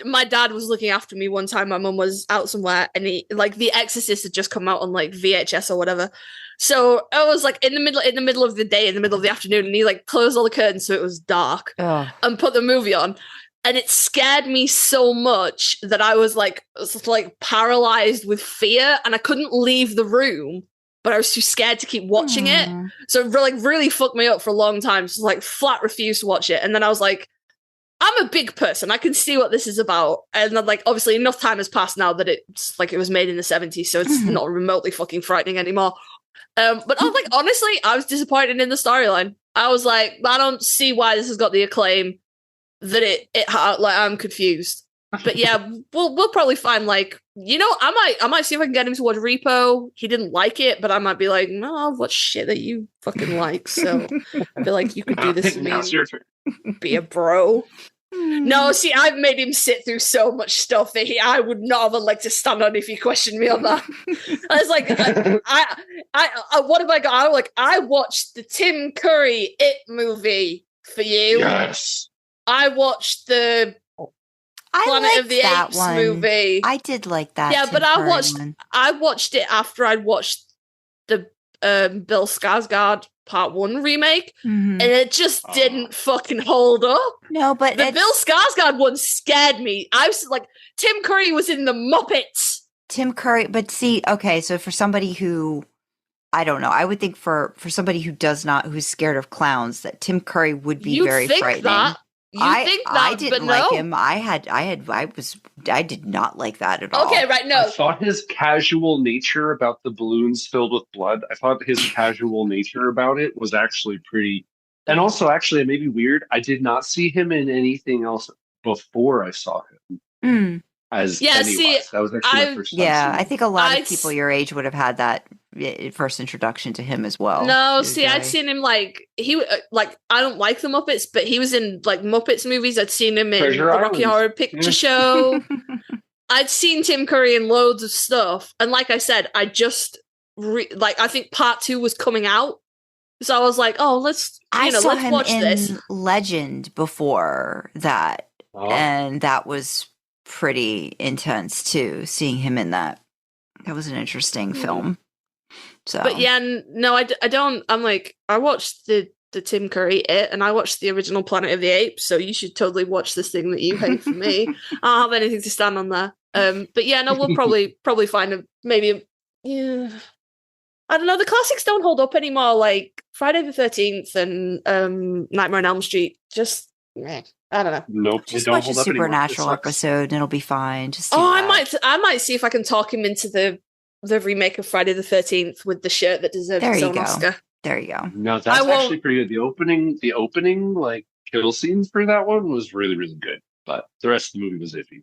My dad was looking after me one time. My mum was out somewhere, and The Exorcist had just come out on like VHS or whatever. So I was like in the middle of the day, in the middle of the afternoon, and he like closed all the curtains so it was dark and put the movie on. And it scared me so much that I was like paralyzed with fear, and I couldn't leave the room, but I was too scared to keep watching it. So it really fucked me up for a long time. So like flat refused to watch it. And then I was like, I'm a big person. I can see what this is about. And then, like, obviously enough time has passed now that it's like it was made in the 70s, so it's not remotely fucking frightening anymore. But I was like, honestly, I was disappointed in the storyline. I was like, I don't see why this has got the acclaim that it like, I'm confused. But yeah, we'll probably find, like, you know, I might see if I can get him to watch Repo. He didn't like it, but I might be like, no, I'll watch shit that you fucking like. So I feel like you could do this to me. Be a bro. No, see, I've made him sit through so much stuff that I would not have a leg to stand on if you questioned me on that. I was like, what have I got? I watched the Tim Curry It movie for you. Yes. I watched the Planet of the Apes movie. I did like that. Yeah, but I watched it after I'd watched the Bill Skarsgård Part 1 remake, and it just didn't fucking hold up. No, but the Bill Skarsgård one scared me. I was like, Tim Curry was in the Muppets. Tim Curry, but see, okay, so for somebody who, I don't know, I would think for somebody who's scared of clowns, that Tim Curry would be very frightening. I didn't like him. I did not like that at all. Okay, right, no. I thought his casual nature about the balloons filled with blood, I thought his casual nature about it was actually pretty... And also, actually, it may be weird, I did not see him in anything else before I saw him. As Pennywise. That was actually my first time. Yeah, I think a lot of people your age would have had that first introduction to him as well. No, see, I'd seen him I don't like the Muppets, but he was in like Muppets movies. I'd seen him in the Rocky Horror Picture Show. I'd seen Tim Curry in loads of stuff, and like I said, I just I think Part 2 was coming out, so I was like, oh, let's watch this. Legend before that, and that was pretty intense too. Seeing him in that was an interesting film. So, but yeah, no, I don't. I'm like, I watched the Tim Curry It, and I watched the original Planet of the Apes. So you should totally watch this thing that you hate for me. I don't have anything to stand on there. But yeah, no, we'll probably find yeah. I don't know. The classics don't hold up anymore. Like Friday the 13th and Nightmare on Elm Street. Just I don't know. Nope. Just watch a Supernatural episode, and it'll be fine. I might see if I can talk him into the remake of Friday the 13th with the shirt that deserves its own Oscar. There you go. No, that's actually pretty good. The opening like kill scenes for that one was really, really good. But the rest of the movie was iffy.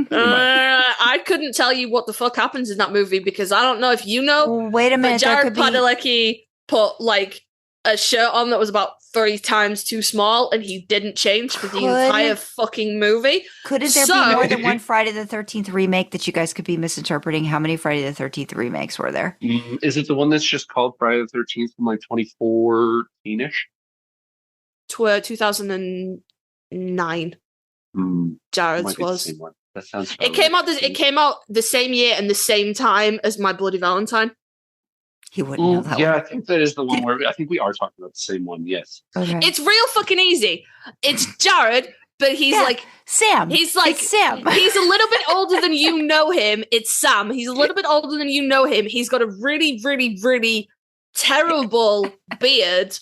I couldn't tell you what the fuck happens in that movie because I don't know if you know. Well, wait a minute. Jared Padalecki put like a shirt on that was about 3 times too small, and he didn't change for the entire fucking movie. Couldn't there be more than one Friday the 13th remake that you guys could be misinterpreting? How many Friday the 13th remakes were there? Is it the one that's just called Friday the 13th from like 2014-ish? 2009. Jared's was. That sounds. It came out the same year and the same time as My Bloody Valentine. He wouldn't know that. Yeah, one. I think that is the one where I think we are talking about the same one. Yes. Okay. It's real fucking easy. It's Jared, but he's like Sam. He's like Sam. He's a little bit older than you know him. It's Sam. He's a little bit older than you know him. He's got a really, really, really terrible beard.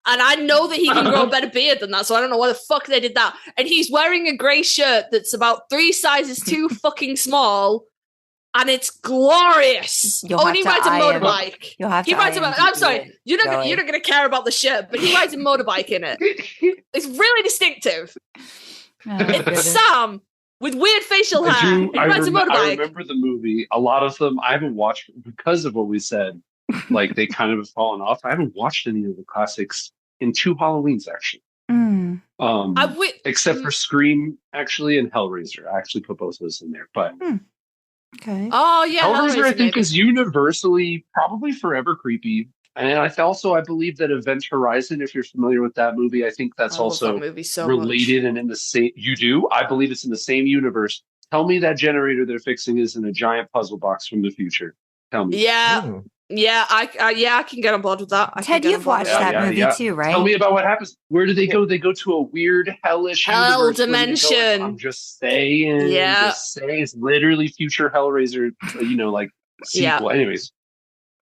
And I know that he can grow a better beard than that, so I don't know why the fuck they did that. And he's wearing a grey shirt that's about 3 sizes too fucking small, and it's glorious. He rides a motorbike. I'm sorry, you're not gonna care about the shirt, but he rides a motorbike in it. It's really distinctive. It's Sam with weird facial hair. He rides a motorbike. I remember the movie. A lot of them I haven't watched because of what we said. Like they kind of have fallen off. I haven't watched any of the classics in 2 Halloweens actually. Mm. Except for Scream actually and Hellraiser. I actually put both of those in there, but Okay. Oh yeah, Hellraiser, I think, maybe. is universally probably forever creepy. And I believe that Event Horizon, if you're familiar with that movie, I think that's I love also that movie so related much. and in the same. You do? I believe it's in the same universe. Tell me that generator they're fixing is in a giant puzzle box from the future. Tell me. Yeah, Mm. yeah, I can get on board with that. Ted, you've watched that movie too, right? Tell me about what happens. Where do they go? They go to a weird hellish Hell universe. Where do they go? dimension. I'm just saying. Yeah. Just saying. It's literally future Hellraiser, like sequel. Yeah. Anyways.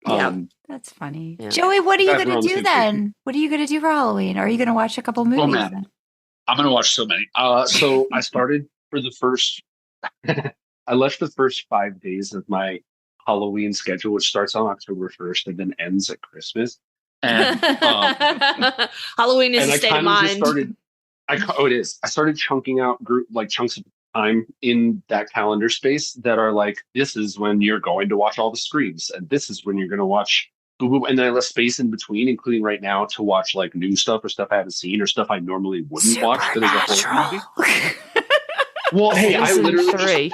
Yeah. That's funny. Yeah. Joey, what are you Guys, we're going on to the do same then? What are you going to do for Halloween? Are you going to watch a couple movies? man. then? I'm going to watch so many. So I started for the first. I left the first 5 days of my Halloween schedule, which starts on October 1st and then ends at Christmas. And Halloween is and a I state of kind of mind. just started. It is. I started chunking out chunks of time in that calendar space that are like, this is when you're going to watch all the Screams, and this is when you're going to watch Boo Boo, and then I left space in between, including right now to watch like new stuff or stuff I haven't seen or stuff I normally wouldn't watch. That is a horror movie. Well, hey, I Season literally 3.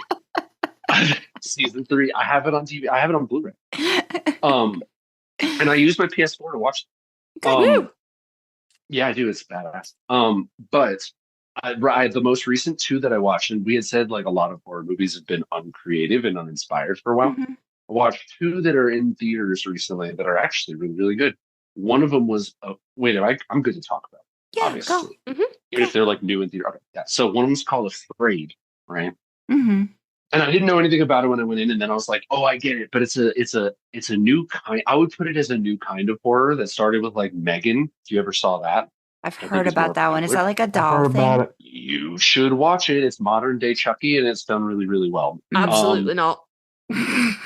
Season 3. I have it on TV. I have it on Blu-ray. And I use my PS4 to watch. Woo. Yeah, I do. It's badass. But the most recent 2 that I watched, and we had said like a lot of horror movies have been uncreative and uninspired for a while. Mhm. I watched 2 that are in theaters recently that are actually really, really good. One of them was I'm good to talk about. Yeah, Obviously, go. Mhm. even if they're like new in theater. Okay, yeah. So one of them's called Afraid, right? Mm-hmm. And I didn't know anything about it when I went in, and then I was like, "Oh, I get it." But it's a new kind. I would put it as a new kind of horror that started with like Megan. If you ever saw that, I've think heard it's more about that one. Is that popular. like a I doll heard about thing? it. you should watch it. It's modern day Chucky, and it's done really, really well. Absolutely not.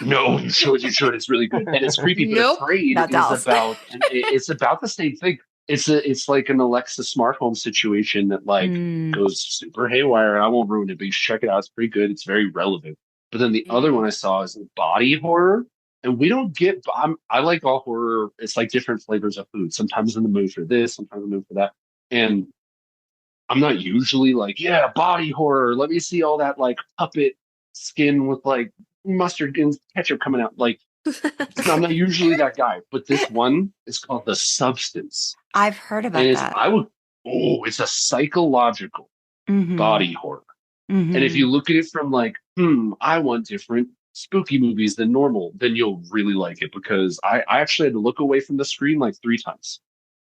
No, you should. You should. It's really good, and it's creepy. But Nope. Afraid Not is dolls. about. It's about the same thing. It's like an Alexa smart home situation that like Mm. goes super haywire. I won't ruin it, but you should check it out. It's pretty good. It's very relevant. But then the other one I saw is body horror, and we don't get. I like all horror. It's like different flavors of food. Sometimes in the mood for this, sometimes in the mood for that, and I'm not usually like, yeah, body horror. Let me see all that like puppet skin with like mustard and ketchup coming out. Like, I'm not usually that guy. But this one is called The Substance. I've heard about And that. it's a psychological Mhm. body horror. Mhm. And if you look at it from like, I want different spooky movies than normal, then you'll really like it because I actually had to look away from the screen like 3 times.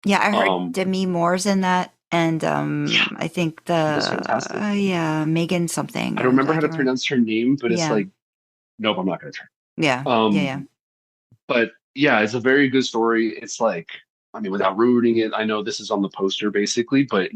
Yeah, I heard Demi Moore's in that, and Yeah. I think That's fantastic. Megan something. I don't remember how to can't pronounce her name, but it's Yeah. like, nope, I'm not going to try. Yeah, yeah. But yeah, it's a very good story. It's like, I mean, without ruining it, I know this is on the poster basically, but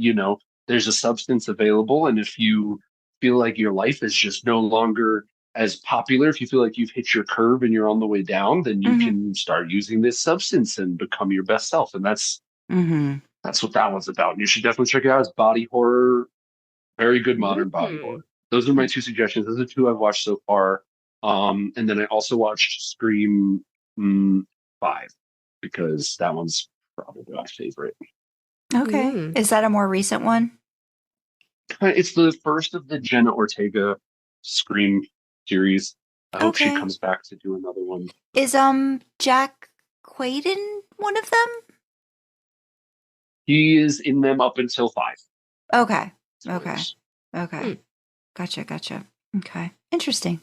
there's a substance available. And if you feel like your life is just no longer as popular, if you feel like you've hit your curve and you're on the way down, then you can start using this substance and become your best self. And that's what that one's about. And you should definitely check it out. It's body horror, very good modern body horror. Those are my 2 suggestions. Those are 2 I've watched so far. And then I also watched Scream 5 because that one's probably my favorite. Okay. Is that a more recent one? It's the first of the Jenna Ortega Scream series. I hope she Okay. comes back to do another one. Is Jack Quaiden one of them? He is in them up until 5. Okay. Spoilers. Okay. Gotcha. Okay. Interesting.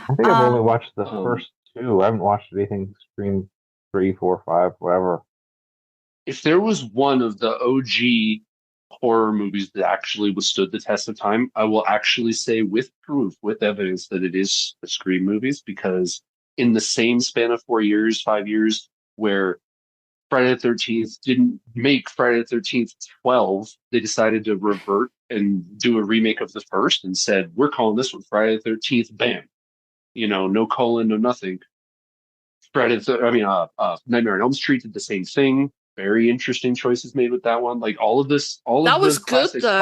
I think I've only Um, watched the first 2. I haven't watched anything Scream 3, 4, 5, whatever. If there was one of the OG horror movies that actually withstood the test of time, I will actually say with proof, with evidence that it is the Scream movies, because in the same span of 4 years, 5 years, where Friday the 13th didn't make Friday the 13th 12, they decided to revert and do a remake of the first and said, we're calling this one Friday the 13th, bam. No colon, no nothing. Nightmare on Elm Street did the same thing. Very interesting choices made with that one. Like all of this, That was the good, classics. though.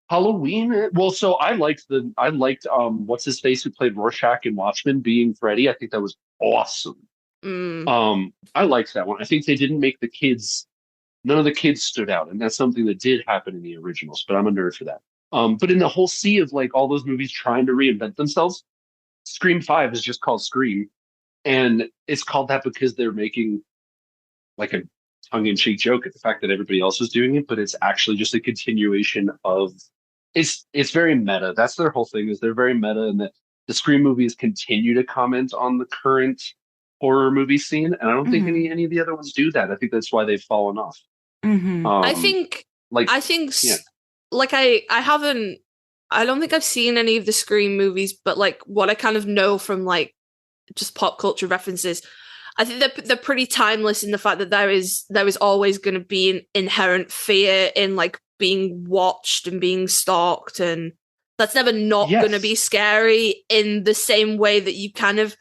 Halloween. Well, so I liked what's his face who played Rorschach in Watchmen being Freddy. I think that was awesome. I liked that one. I think they didn't make the kids none of the kids stood out, and that's something that did happen in the originals. But I'm a nerd for that. But in the whole sea of like all those movies trying to reinvent themselves, Scream 5 is just called Scream, and it's called that because they're making like a tongue-in-cheek joke at the fact that everybody else is doing it, but it's actually just a continuation of it's very meta. That's their whole thing, is they're very meta, and that the Scream movies continue to comment on the current horror movie scene, and I don't think any of the other ones do that. I think that's why they've fallen off. I think yeah. like I don't think I've seen any of the Scream movies, but like what I kind of know from like just pop culture references, I think they're pretty timeless in the fact that there is always going to be an inherent fear in like being watched and being stalked, and that's never not going to be scary in the same way that you kind of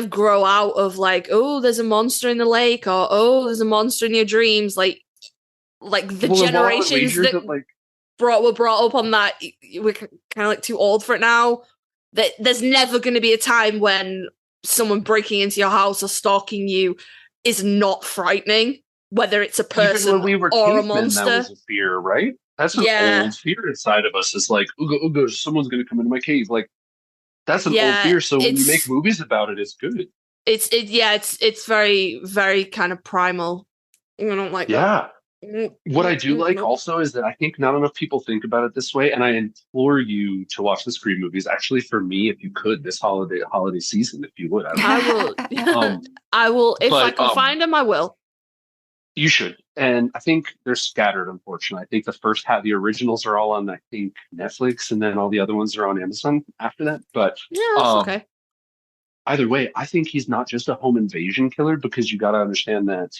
grow out of like, oh, there's a monster in the lake, or oh, there's a monster in your dreams, like the generations that like were brought up on that, we're kind of like too old for it now. That there's never going to be a time when someone breaking into your house or stalking you is not frightening, whether it's a person when we were or a cavemen, monster. that was a fear, right? That's an old fear inside of us. It's like, ooga, someone's going to come into my cave. Like, that's an old fear. So when you make movies about it, it's good. It's very, very kind of primal. I don't like that. What I do like also is that I think not enough people think about it this way, and I implore you to watch the Scream movies. Actually, for me, if you could, this holiday season, if you would, I will. I will. If I can find them, I will. You should. And I think they're scattered, unfortunately. I think the originals are all on, I think, Netflix, and then all the other ones are on Amazon after that. But that's okay. Either way, I think he's not just a home invasion killer, because you got to understand that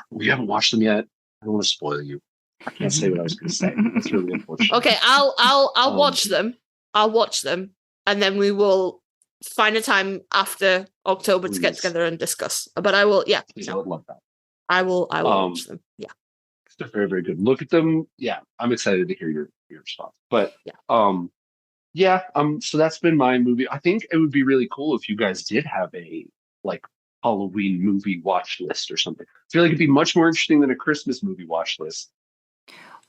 we haven't watched them yet. I don't want to spoil you. I can't say what I was going to say. That's really unfortunate. Okay, I'll watch them. I'll watch them, and then we will find a time after October to get together and discuss. But I will. Yeah, please, I would love that. I will watch them. Yeah, they're very, very good. Look at them. Yeah, I'm excited to hear your response. But so that's been my movie. I think it would be really cool if you guys did have a like Halloween movie watch list or something. I feel like it'd be much more interesting than a Christmas movie watch list.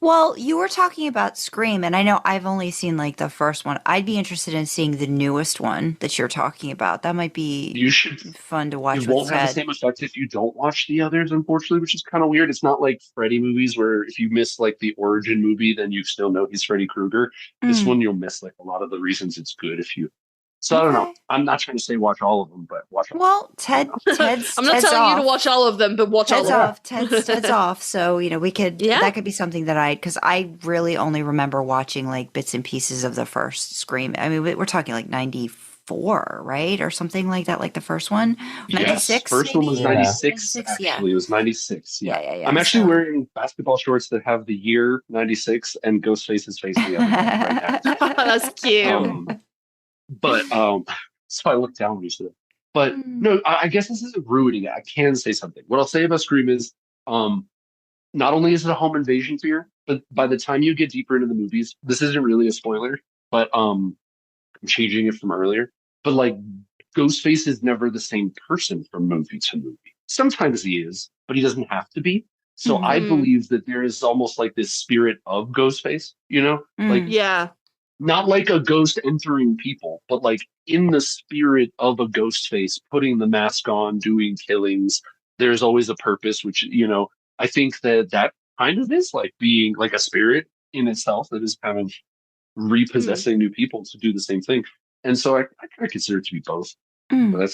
Well, you were talking about Scream, and I know I've only seen like the first one. I'd be interested in seeing the newest one that you're talking about. That might be fun to watch. It won't have the same effect if you don't watch the others, unfortunately, which is kind of weird. It's not like Freddy movies where if you miss like the origin movie, then you still know he's Freddy Krueger. This one you'll miss like a lot of the reasons it's good if you. So I don't know. I'm not trying to say watch all of them, but watch all of them. Ted's I'm not telling you to watch all of them, but watch all of them. Ted's off. So, we could, that could be something that because I really only remember watching like bits and pieces of the first Scream. I mean, we're talking like 94, right? Or something like that, like the first one. 96? Yes, first one was 96, actually. It was 96, yeah. I'm actually wearing basketball shorts that have the year 96 and Ghostface's face the other right now. That's cute. But so I looked down when you said it. But no, I guess this isn't ruining it. I can say something. What I'll say about Scream is not only is it a home invasion fear, but by the time you get deeper into the movies, this isn't really a spoiler, but I'm changing it from earlier. But like Ghostface is never the same person from movie to movie. Sometimes he is, but he doesn't have to be. So I believe that there is almost like this spirit of Ghostface, like not like a ghost entering people, but like in the spirit of a ghost face, putting the mask on, doing killings. There's always a purpose, which, I think that kind of is like being like a spirit in itself that is kind of repossessing new people to do the same thing. And so I kind of consider it to be both. But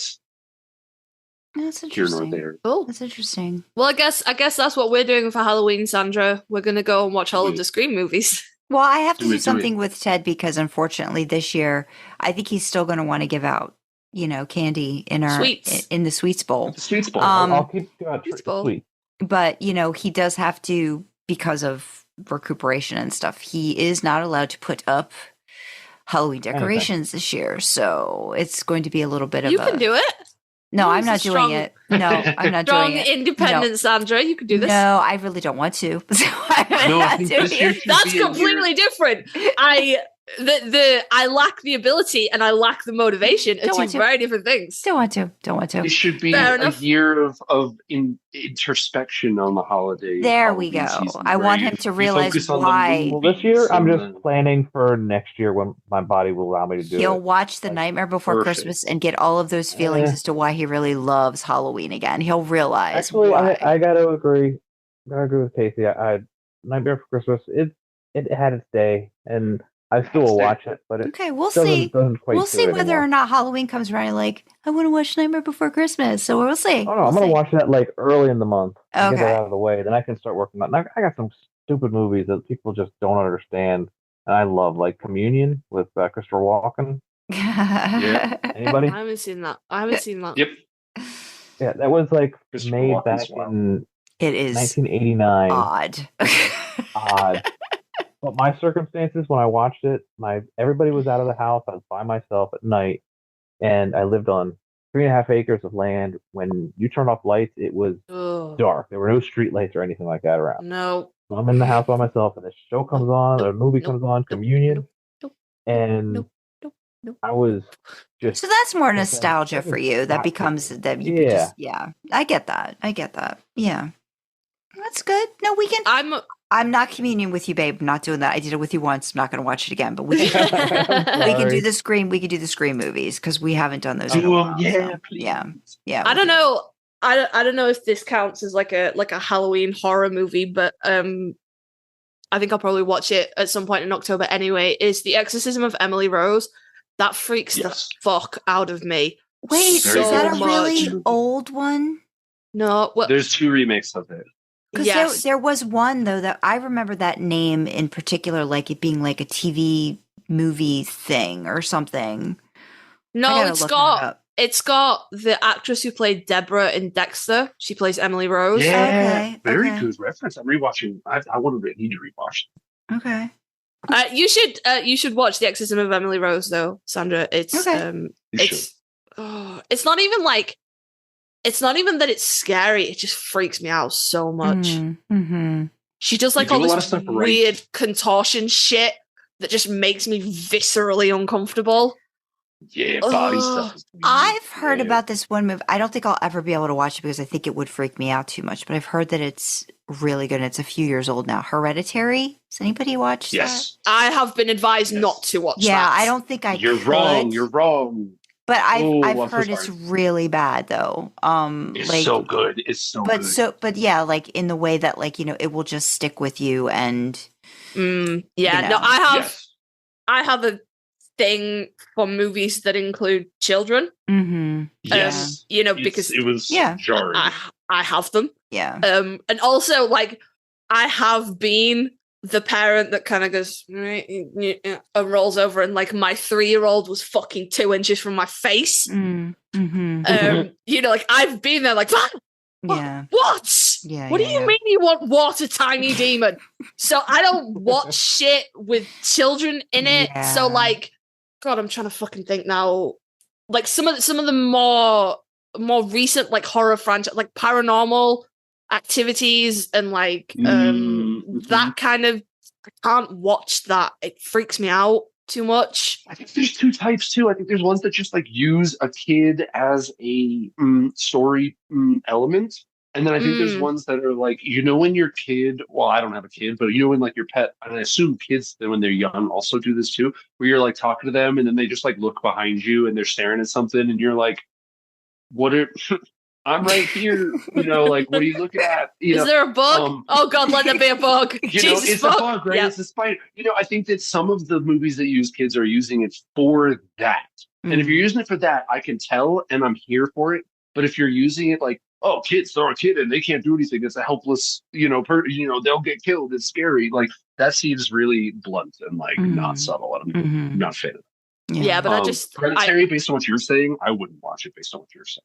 that's interesting. There. Oh, that's interesting. Well, I guess that's what we're doing for Halloween, Sandra. We're going to go and watch all of the Scream movies. Well, I have to do something with Ted because unfortunately this year, I think he's still going to want to give out, candy in our sweets. In the Sweets Bowl. The Sweets Bowl. I'll keep sweet. But, he does have to, because of recuperation and stuff, he is not allowed to put up Halloween decorations this year. So it's going to be a little bit of You can do it. No, I'm not doing it. No, I'm not doing it. Strong, independent Sandra. You can do this. No, I really don't want to. So That's completely different. I lack the ability and I lack the motivation are Don't two want to. very different things. Don't want to. It should be Fair a enough. year of introspection on the holiday. There we Halloween go. season, I where want you- him to you realize focus on the why. Well, this year I'm movies just and planning for next year when my body will allow me to do He'll it. watch The Nightmare Before Perfect. Christmas and get all of those feelings as to why he really loves Halloween again. He'll realize Actually, why. I gotta agree. I agree with Casey. I Nightmare for Christmas. It had its day, and I still will watch it, but it Okay, we'll see. doesn't quite We'll do see it whether anymore. or not Halloween comes around. And like, I want to watch Nightmare Before Christmas, so we'll see. Oh no, I'm gonna watch that like early in the month. Get Okay. that out of the way, then I can start working on. I got some stupid movies that people just don't understand, and I love, like Communion with Christopher Walken. Yeah. Anybody? I haven't seen that. Yep. Yeah, that was like Christopher made Walken's back wild. in It is 1989. odd. Odd. But my circumstances when I watched it, everybody was out of the house. I was by myself at night, and I lived on 3.5 acres of land. When you turned off lights, it was Ugh. dark. There were no street lights or anything like that around. No. So I'm in the house by myself, and this show comes on, or a movie Nope, comes on, nope, Communion, nope, and nope. I was just So that's more Okay, nostalgia that for was you. That not becomes cool. that you could Yeah. just I get that. Yeah. That's good. No, we can I'm not communing with you, babe. I'm not doing that. I did it with you once. I'm not going to watch it again. But we can, we can do Sorry. the Scream. We can do the Scream movies because we haven't done those. Do in a while, them, yeah, so, please. yeah. I don't know. I don't know if this counts as like a Halloween horror movie, but I think I'll probably watch it at some point in October anyway. Is The Exorcism of Emily Rose. That freaks Yes. the fuck out of me. Wait, Very is that a good. really much. old one? No, well, There's 2 remakes of it. Because yes. there was one though that I remember that name in particular, like it being like a TV movie thing or something. No, I gotta it's look got that up. it's got the actress who played Deborah in Dexter. She plays Emily Rose. Yeah, Okay, very okay. good reference. I'm rewatching. I need to rewatch. Okay. You should watch The Exorcism of Emily Rose though, Sandra. It's Okay. it's not even like it's not even that it's scary. It just freaks me out so much. Mm-hmm. She does like You all do a lot this of stuff right. weird contortion shit that just makes me viscerally uncomfortable. Yeah, body Ugh. stuff. I've heard Yeah. about this one movie. I don't think I'll ever be able to watch it because I think it would freak me out too much. But I've heard that it's really good. It's a few years old now. Hereditary. Has anybody watched Yes. I have been advised Yes. not to watch that? Yeah, that. I don't think I You're could. wrong. You're wrong. But Oh, I've I'm so heard it's sorry. really bad though. It's Like, so good. It's so good. but yeah, like in the way that like, it will just stick with you and Yeah, you no, know. Yes. I have a thing for movies that include children. Yes. Because it was Yeah. jarring. I have them. yeah. And also like I have been the parent that kind of goes and rolls over, and like my 3-year-old was fucking 2 inches from my face. Like I've been there, like Yeah. what? Yeah. What do you mean you want water, tiny demon? So I don't watch shit with children in it. Yeah. So like, God, I'm trying to fucking think now. Like some of the more recent like horror franchise, like Paranormal Activities and like that kind of. I can't watch that. It freaks me out too much. I think there's 2 types too. I think there's ones that just like use a kid as a story element. And then I think there's ones that are like, when your kid, well, I don't have a kid, but when like your pet, and I assume kids when they're young also do this too, where you're like talking to them and then they just like look behind you and they're staring at something and you're like, I'm right here, like, what are you looking at? Is there a bug? Oh God, let there be a bug. Jesus it's fuck. a bug, right? Yeah. It's a spider. I think that some of the movies that use kids are using it for that. And if you're using it for that, I can tell and I'm here for it. But if you're using it like, oh, kids throw a kid and they can't do anything, it's a helpless, they'll get killed, it's scary. Like that seems really blunt and like not subtle. And I'm not a fan of it. Yeah, but Hereditary, based on what you're saying, I wouldn't watch it based on what you're saying.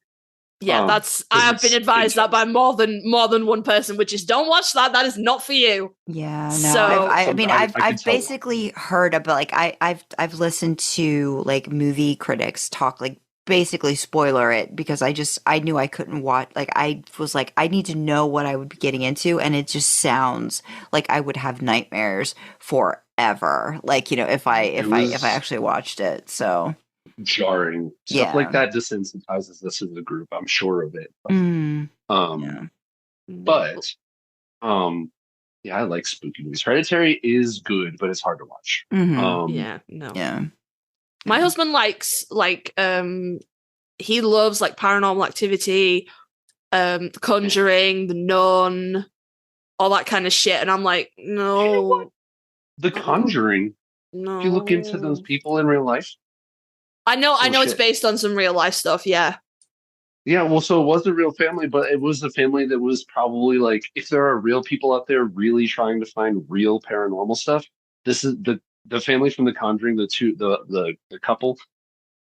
Yeah, I have been advised that by more than one person, which is don't watch that. That is not for you. Yeah, no. So- I've basically heard about like I've listened to like movie critics talk like basically spoiler it because I knew I couldn't watch. Like I was like, I need to know what I would be getting into, and it just sounds like I would have nightmares forever. Like, if I actually watched it. So jarring stuff like that desensitizes us as a group. I'm sure of it. But yeah, I like spooky movies. Hereditary is good, but it's hard to watch. My husband likes he loves like Paranormal Activity, The Conjuring, The Nun, all that kind of shit, and I'm like, no. You know what? The Conjuring. No. If you look into those people in real life, I know it's based on some real life stuff. Yeah. Yeah, well, so it was a real family, but it was a family that was probably like, if there are real people out there really trying to find real paranormal stuff, this is the family from The Conjuring, the couple,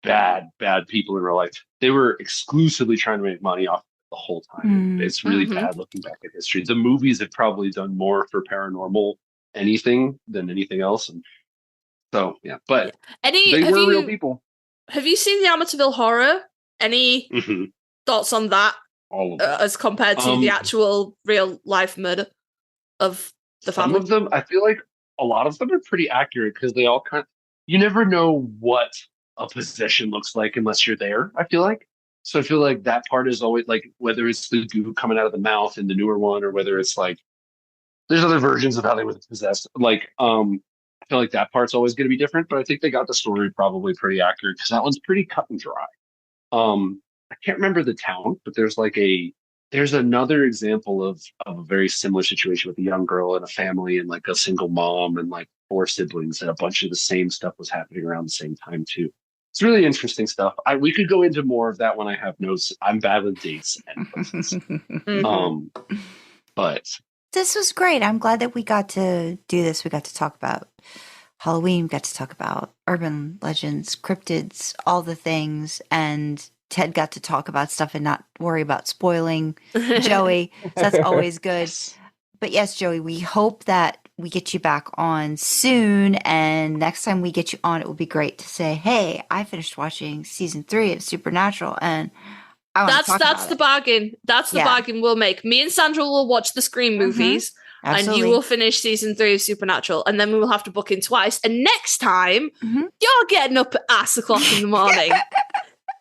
bad people in real life. They were exclusively trying to make money off the whole time. It's really bad looking back at history. The movies have probably done more for paranormal anything than anything else, and so but they were real people. Have you seen the Amityville Horror? Any thoughts on that? All of them. As compared to the actual real life murder of the family? Some of them, I feel like a lot of them are pretty accurate because they all you never know what a possession looks like unless you're there, I feel like. So I feel like that part is always like, whether it's the goo coming out of the mouth in the newer one, or whether it's like, there's other versions of how they were possessed. Like, I feel like that part's always going to be different, but I think they got the story probably pretty accurate because that one's pretty cut and dry. I can't remember the town, but there's another example of a very similar situation with a young girl and a family and like a single mom and like 4 siblings, and a bunch of the same stuff was happening around the same time too. It's really interesting stuff. We could go into more of that when I have notes. I'm bad with dates and places. But this was great. I'm glad that we got to do this. We got to talk about Halloween. We got to talk about urban legends, cryptids, all the things, and Ted got to talk about stuff and not worry about spoiling Joey. So that's always good. But yes, Joey, we hope that we get you back on soon. And next time we get you on, it will be great to say, hey, I finished watching season 3 of Supernatural, and I want to talk about the bargain. That's the bargain we'll make. Me and Sandra will watch the Scream movies. Absolutely. And you will finish season 3 of Supernatural, and then we will have to book in twice. And next time, you're getting up at ass o'clock in the morning.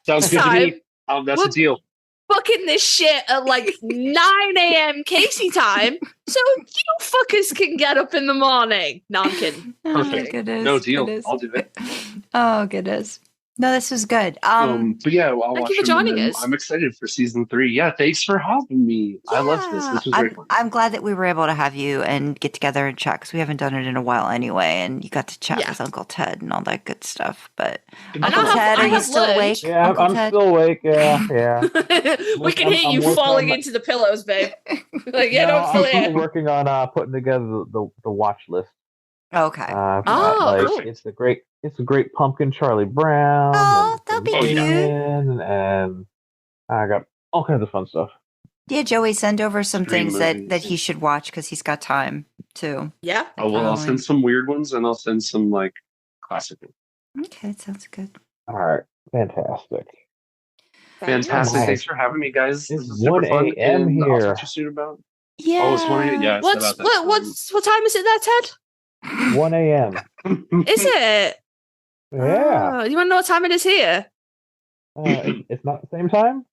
Sounds good to me. That's a deal. Booking this shit at like 9 a.m. Casey time, so you fuckers can get up in the morning. No, I'm kidding. Perfect. Goodness, no deal. Goodness. I'll do it. Oh, goodness. No, this was good. But yeah, I'll thank watch you for joining us. I'm excited for season 3. Yeah, thanks for having me. I love this. This was great fun. I'm glad that we were able to have you and get together and chat, because we haven't done it in a while anyway, and you got to chat with Uncle Ted and all that good stuff. But Uncle Ted, are you still awake? Yeah, I'm still awake. Yeah. We can hear you falling into the pillows, babe. Like, don't feel I'm working on putting together the watch list. Okay. Cool. It's the great Pumpkin Charlie Brown. Oh, that'll be cute. And I got all kinds of fun stuff. Yeah, Joey, send over some things that he should watch, because he's got time too. Yeah. Oh, well, I'll send some weird ones, and I'll send some like classic ones. Okay, sounds good. All right, fantastic. Thanks for having me, guys. It's 1 a.m. here. I'll talk to you soon about. Yeah. Oh, it's 1 a.m. Yeah. What time is it there, Ted? 1 a.m. Is it? Yeah. You want to know what time it is here? It's not the same time?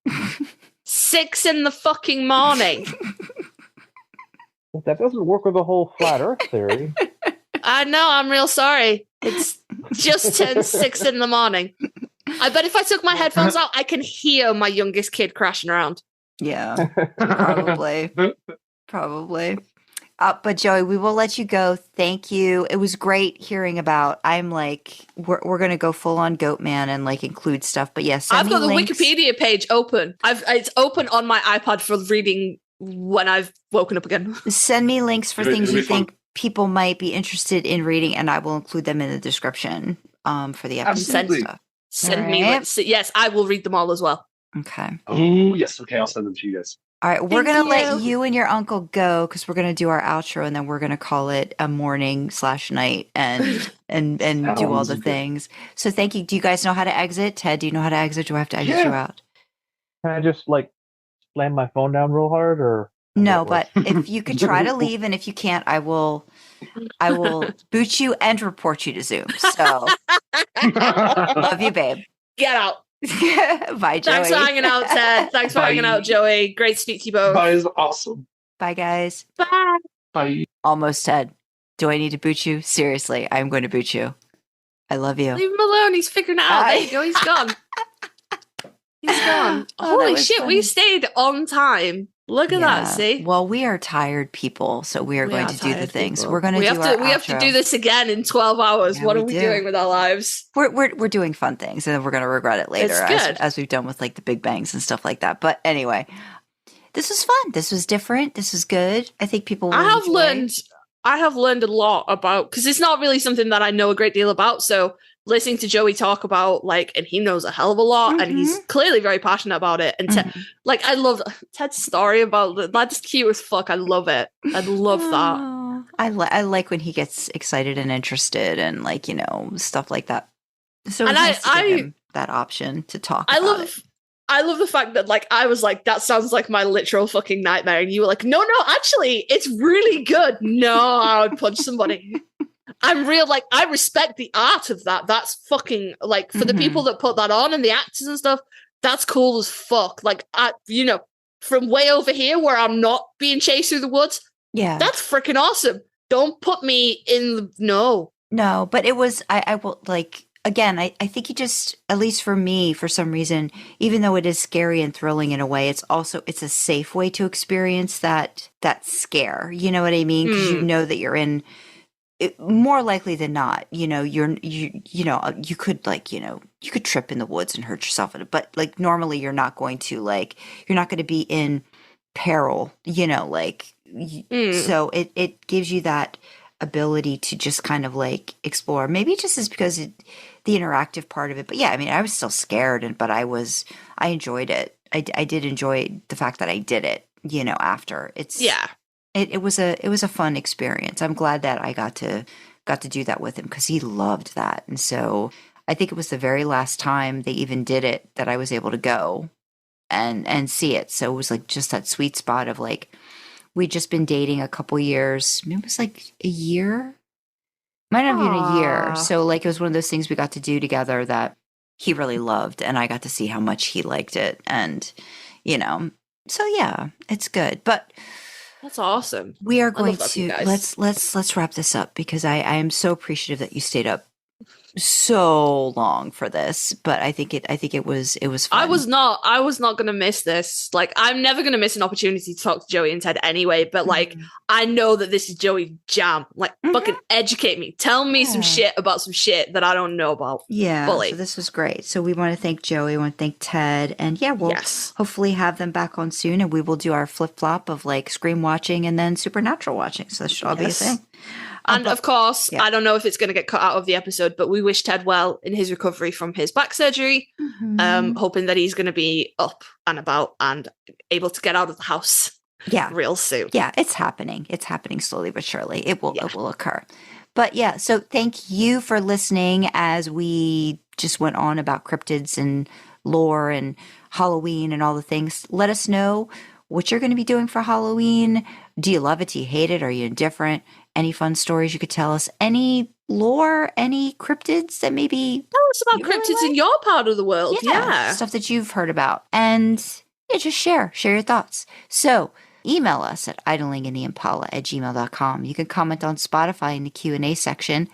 6 in the fucking morning. Well, that doesn't work with the whole flat Earth theory. I know, I'm real sorry. It's just turned 6 in the morning. I bet if I took my headphones out, I can hear my youngest kid crashing around. Yeah, probably. But Joey, we will let you go. Thank you. It was great hearing about. I'm like, we're gonna go full on Goatman and like include stuff. But yes, I've got the links. Wikipedia page open. It's open on my iPad for reading when I've woken up again. Send me links for things you think people might be interested in reading, and I will include them in the description for the episode stuff. Send me links. Yes, I will read them all as well. Okay. Oh yes. Okay, I'll send them to you guys. All right, we're Thank going to let you. you and your uncle go because we're going to do our outro and then we're going to call it a morning/night and do all Sounds the good. things. So thank you. Do you guys know how to exit? Ted, do you know how to exit? Do I have to exit you Yeah. out? Can I just like slam my phone down real hard, or how does No, that work? but if you could try to leave and if you can't, I will boot you and report you to Zoom. So love you, babe. Get out. Bye, Joey. Thanks for hanging out, Ted. Thanks for hanging out, Joey. Great to speak to you both. Bye is awesome. Bye, guys. Bye. Bye. Almost, Ted. Do I need to boot you? Seriously, I'm going to boot you. I love you. Leave him alone. He's figuring it out. There you go. He's gone. He's gone. Oh, that Holy was shit, funny. we stayed on time. Look at that, see? Well, we are tired people, so we are going to do the tired things. people. We're going to do our We have to outro. do this again in 12 hours. Yeah, What we are we do. doing with our lives? We're doing fun things, and then we're going to regret it later, It's good. as we've done with like the Big Bangs and stuff like that. But anyway, this was fun. This was different. This was good. I think people will enjoy. I have learned a lot about, because it's not really something that I know a great deal about. So listening to Joey talk about, like, and he knows a hell of a lot, and he's clearly very passionate about it. And like, I love Ted's story about that's cute as fuck. I love it. I love that. Oh, I like when he gets excited and interested and like, you know, stuff like that. So it's nice to give him that option to talk about it. I love the fact that, like, I was like, that sounds like my literal fucking nightmare. And you were like, no, actually, it's really good. No, I would punch somebody. I'm real, like, I respect the art of that. That's fucking, like, for the people that put that on and the actors and stuff, that's cool as fuck. Like, from way over here where I'm not being chased through the woods, that's freaking awesome. Don't put me in the, no. No, but it was, I will, like, again, I think you just, at least for me, for some reason, even though it is scary and thrilling in a way, it's a safe way to experience that scare. You know what I mean? Because you know that you're in, more likely than not, you know, you could like, you know, you could trip in the woods and hurt yourself. But like normally you're not going to be in peril, you know, like, so it gives you that ability to just kind of like explore. Maybe it just is because the interactive part of it. But yeah, I mean, I was still scared, but I enjoyed it. I did enjoy the fact that I did it, you know, after. It was a fun experience. I'm glad that I got to do that with him because he loved that. And so I think it was the very last time they even did it that I was able to go and see it. So it was like just that sweet spot of like, we'd just been dating a couple years. It was like a year. Might not have been a year. So like it was one of those things we got to do together that he really loved, and I got to see how much he liked it. And, you know, so yeah, it's good. But that's awesome. We are going to let's wrap this up because I am so appreciative that you stayed up so long for this, but I think it was fun. I was not going to miss this. Like, I'm never going to miss an opportunity to talk to Joey and Ted anyway, but like, I know that this is Joey's jam. Like, fucking educate me. Tell me some shit about some shit that I don't know about. Yeah. Fully. So this was great. So we want to thank Joey, we want to thank Ted, and yeah, we'll hopefully have them back on soon, and we will do our flip-flop of like Scream watching and then Supernatural watching. So that should all be a thing. And of course, I don't know if it's going to get cut out of the episode, but we wish Ted well in his recovery from his back surgery. Hoping that he's going to be up and about and able to get out of the house real soon. Yeah, it's happening. It's happening slowly but surely. It will occur. But yeah, so thank you for listening as we just went on about cryptids and lore and Halloween and all the things. Let us know what you're going to be doing for Halloween. Do you love it? Do you hate it? Are you indifferent? Any fun stories you could tell us? Any lore? Any cryptids that maybe... Tell us about cryptids in your part of the world. Yeah. Stuff that you've heard about. And just share your thoughts. So email us at idlingintheimpala@gmail.com. You can comment on Spotify in the Q&A section,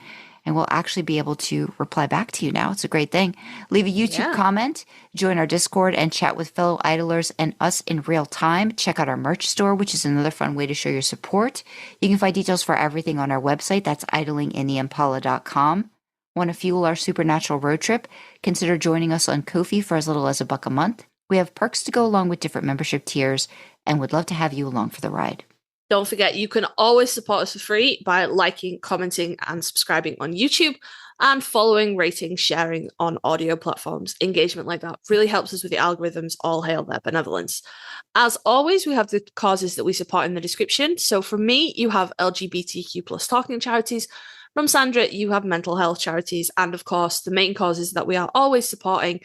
and we'll actually be able to reply back to you now. It's a great thing. Leave a YouTube comment, join our Discord, and chat with fellow idlers and us in real time. Check out our merch store, which is another fun way to show your support. You can find details for everything on our website. That's idlingintheimpala.com. Want to fuel our supernatural road trip? Consider joining us on Ko-fi for as little as $1 a month. We have perks to go along with different membership tiers, and would love to have you along for the ride. Don't forget, you can always support us for free by liking, commenting, and subscribing on YouTube. and following, rating, sharing on audio platforms. Engagement like that really helps us with the algorithms. All hail their benevolence. As always, we have the causes that we support in the description. So from me, you have LGBTQ plus talking charities. From Sandra, you have mental health charities. And of course, the main causes that we are always supporting,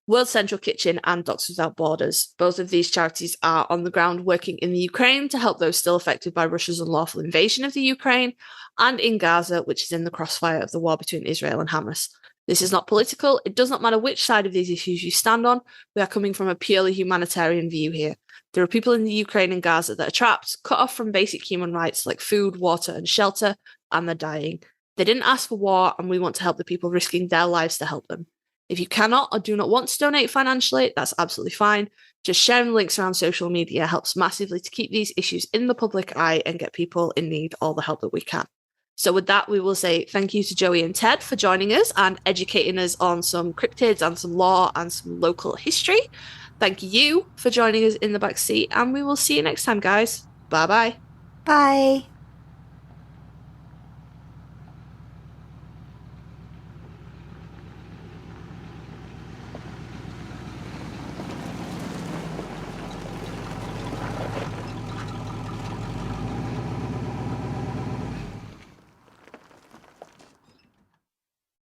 World Central Kitchen and Doctors Without Borders. Both of these charities are on the ground working in the Ukraine to help those still affected by Russia's unlawful invasion of the Ukraine, and in Gaza, which is in the crossfire of the war between Israel and Hamas. This is not political. It does not matter which side of these issues you stand on. We are coming from a purely humanitarian view here. There are people in the Ukraine and Gaza that are trapped, cut off from basic human rights like food, water, and shelter, and they're dying. They didn't ask for war, and we want to help the people risking their lives to help them. If you cannot or do not want to donate financially, that's absolutely fine. Just sharing links around social media helps massively to keep these issues in the public eye and get people in need all the help that we can. So with that, we will say thank you to Joey and Ted for joining us and educating us on some cryptids and some lore and some local history. Thank you for joining us in the back seat, and we will see you next time, guys. Bye-bye. Bye.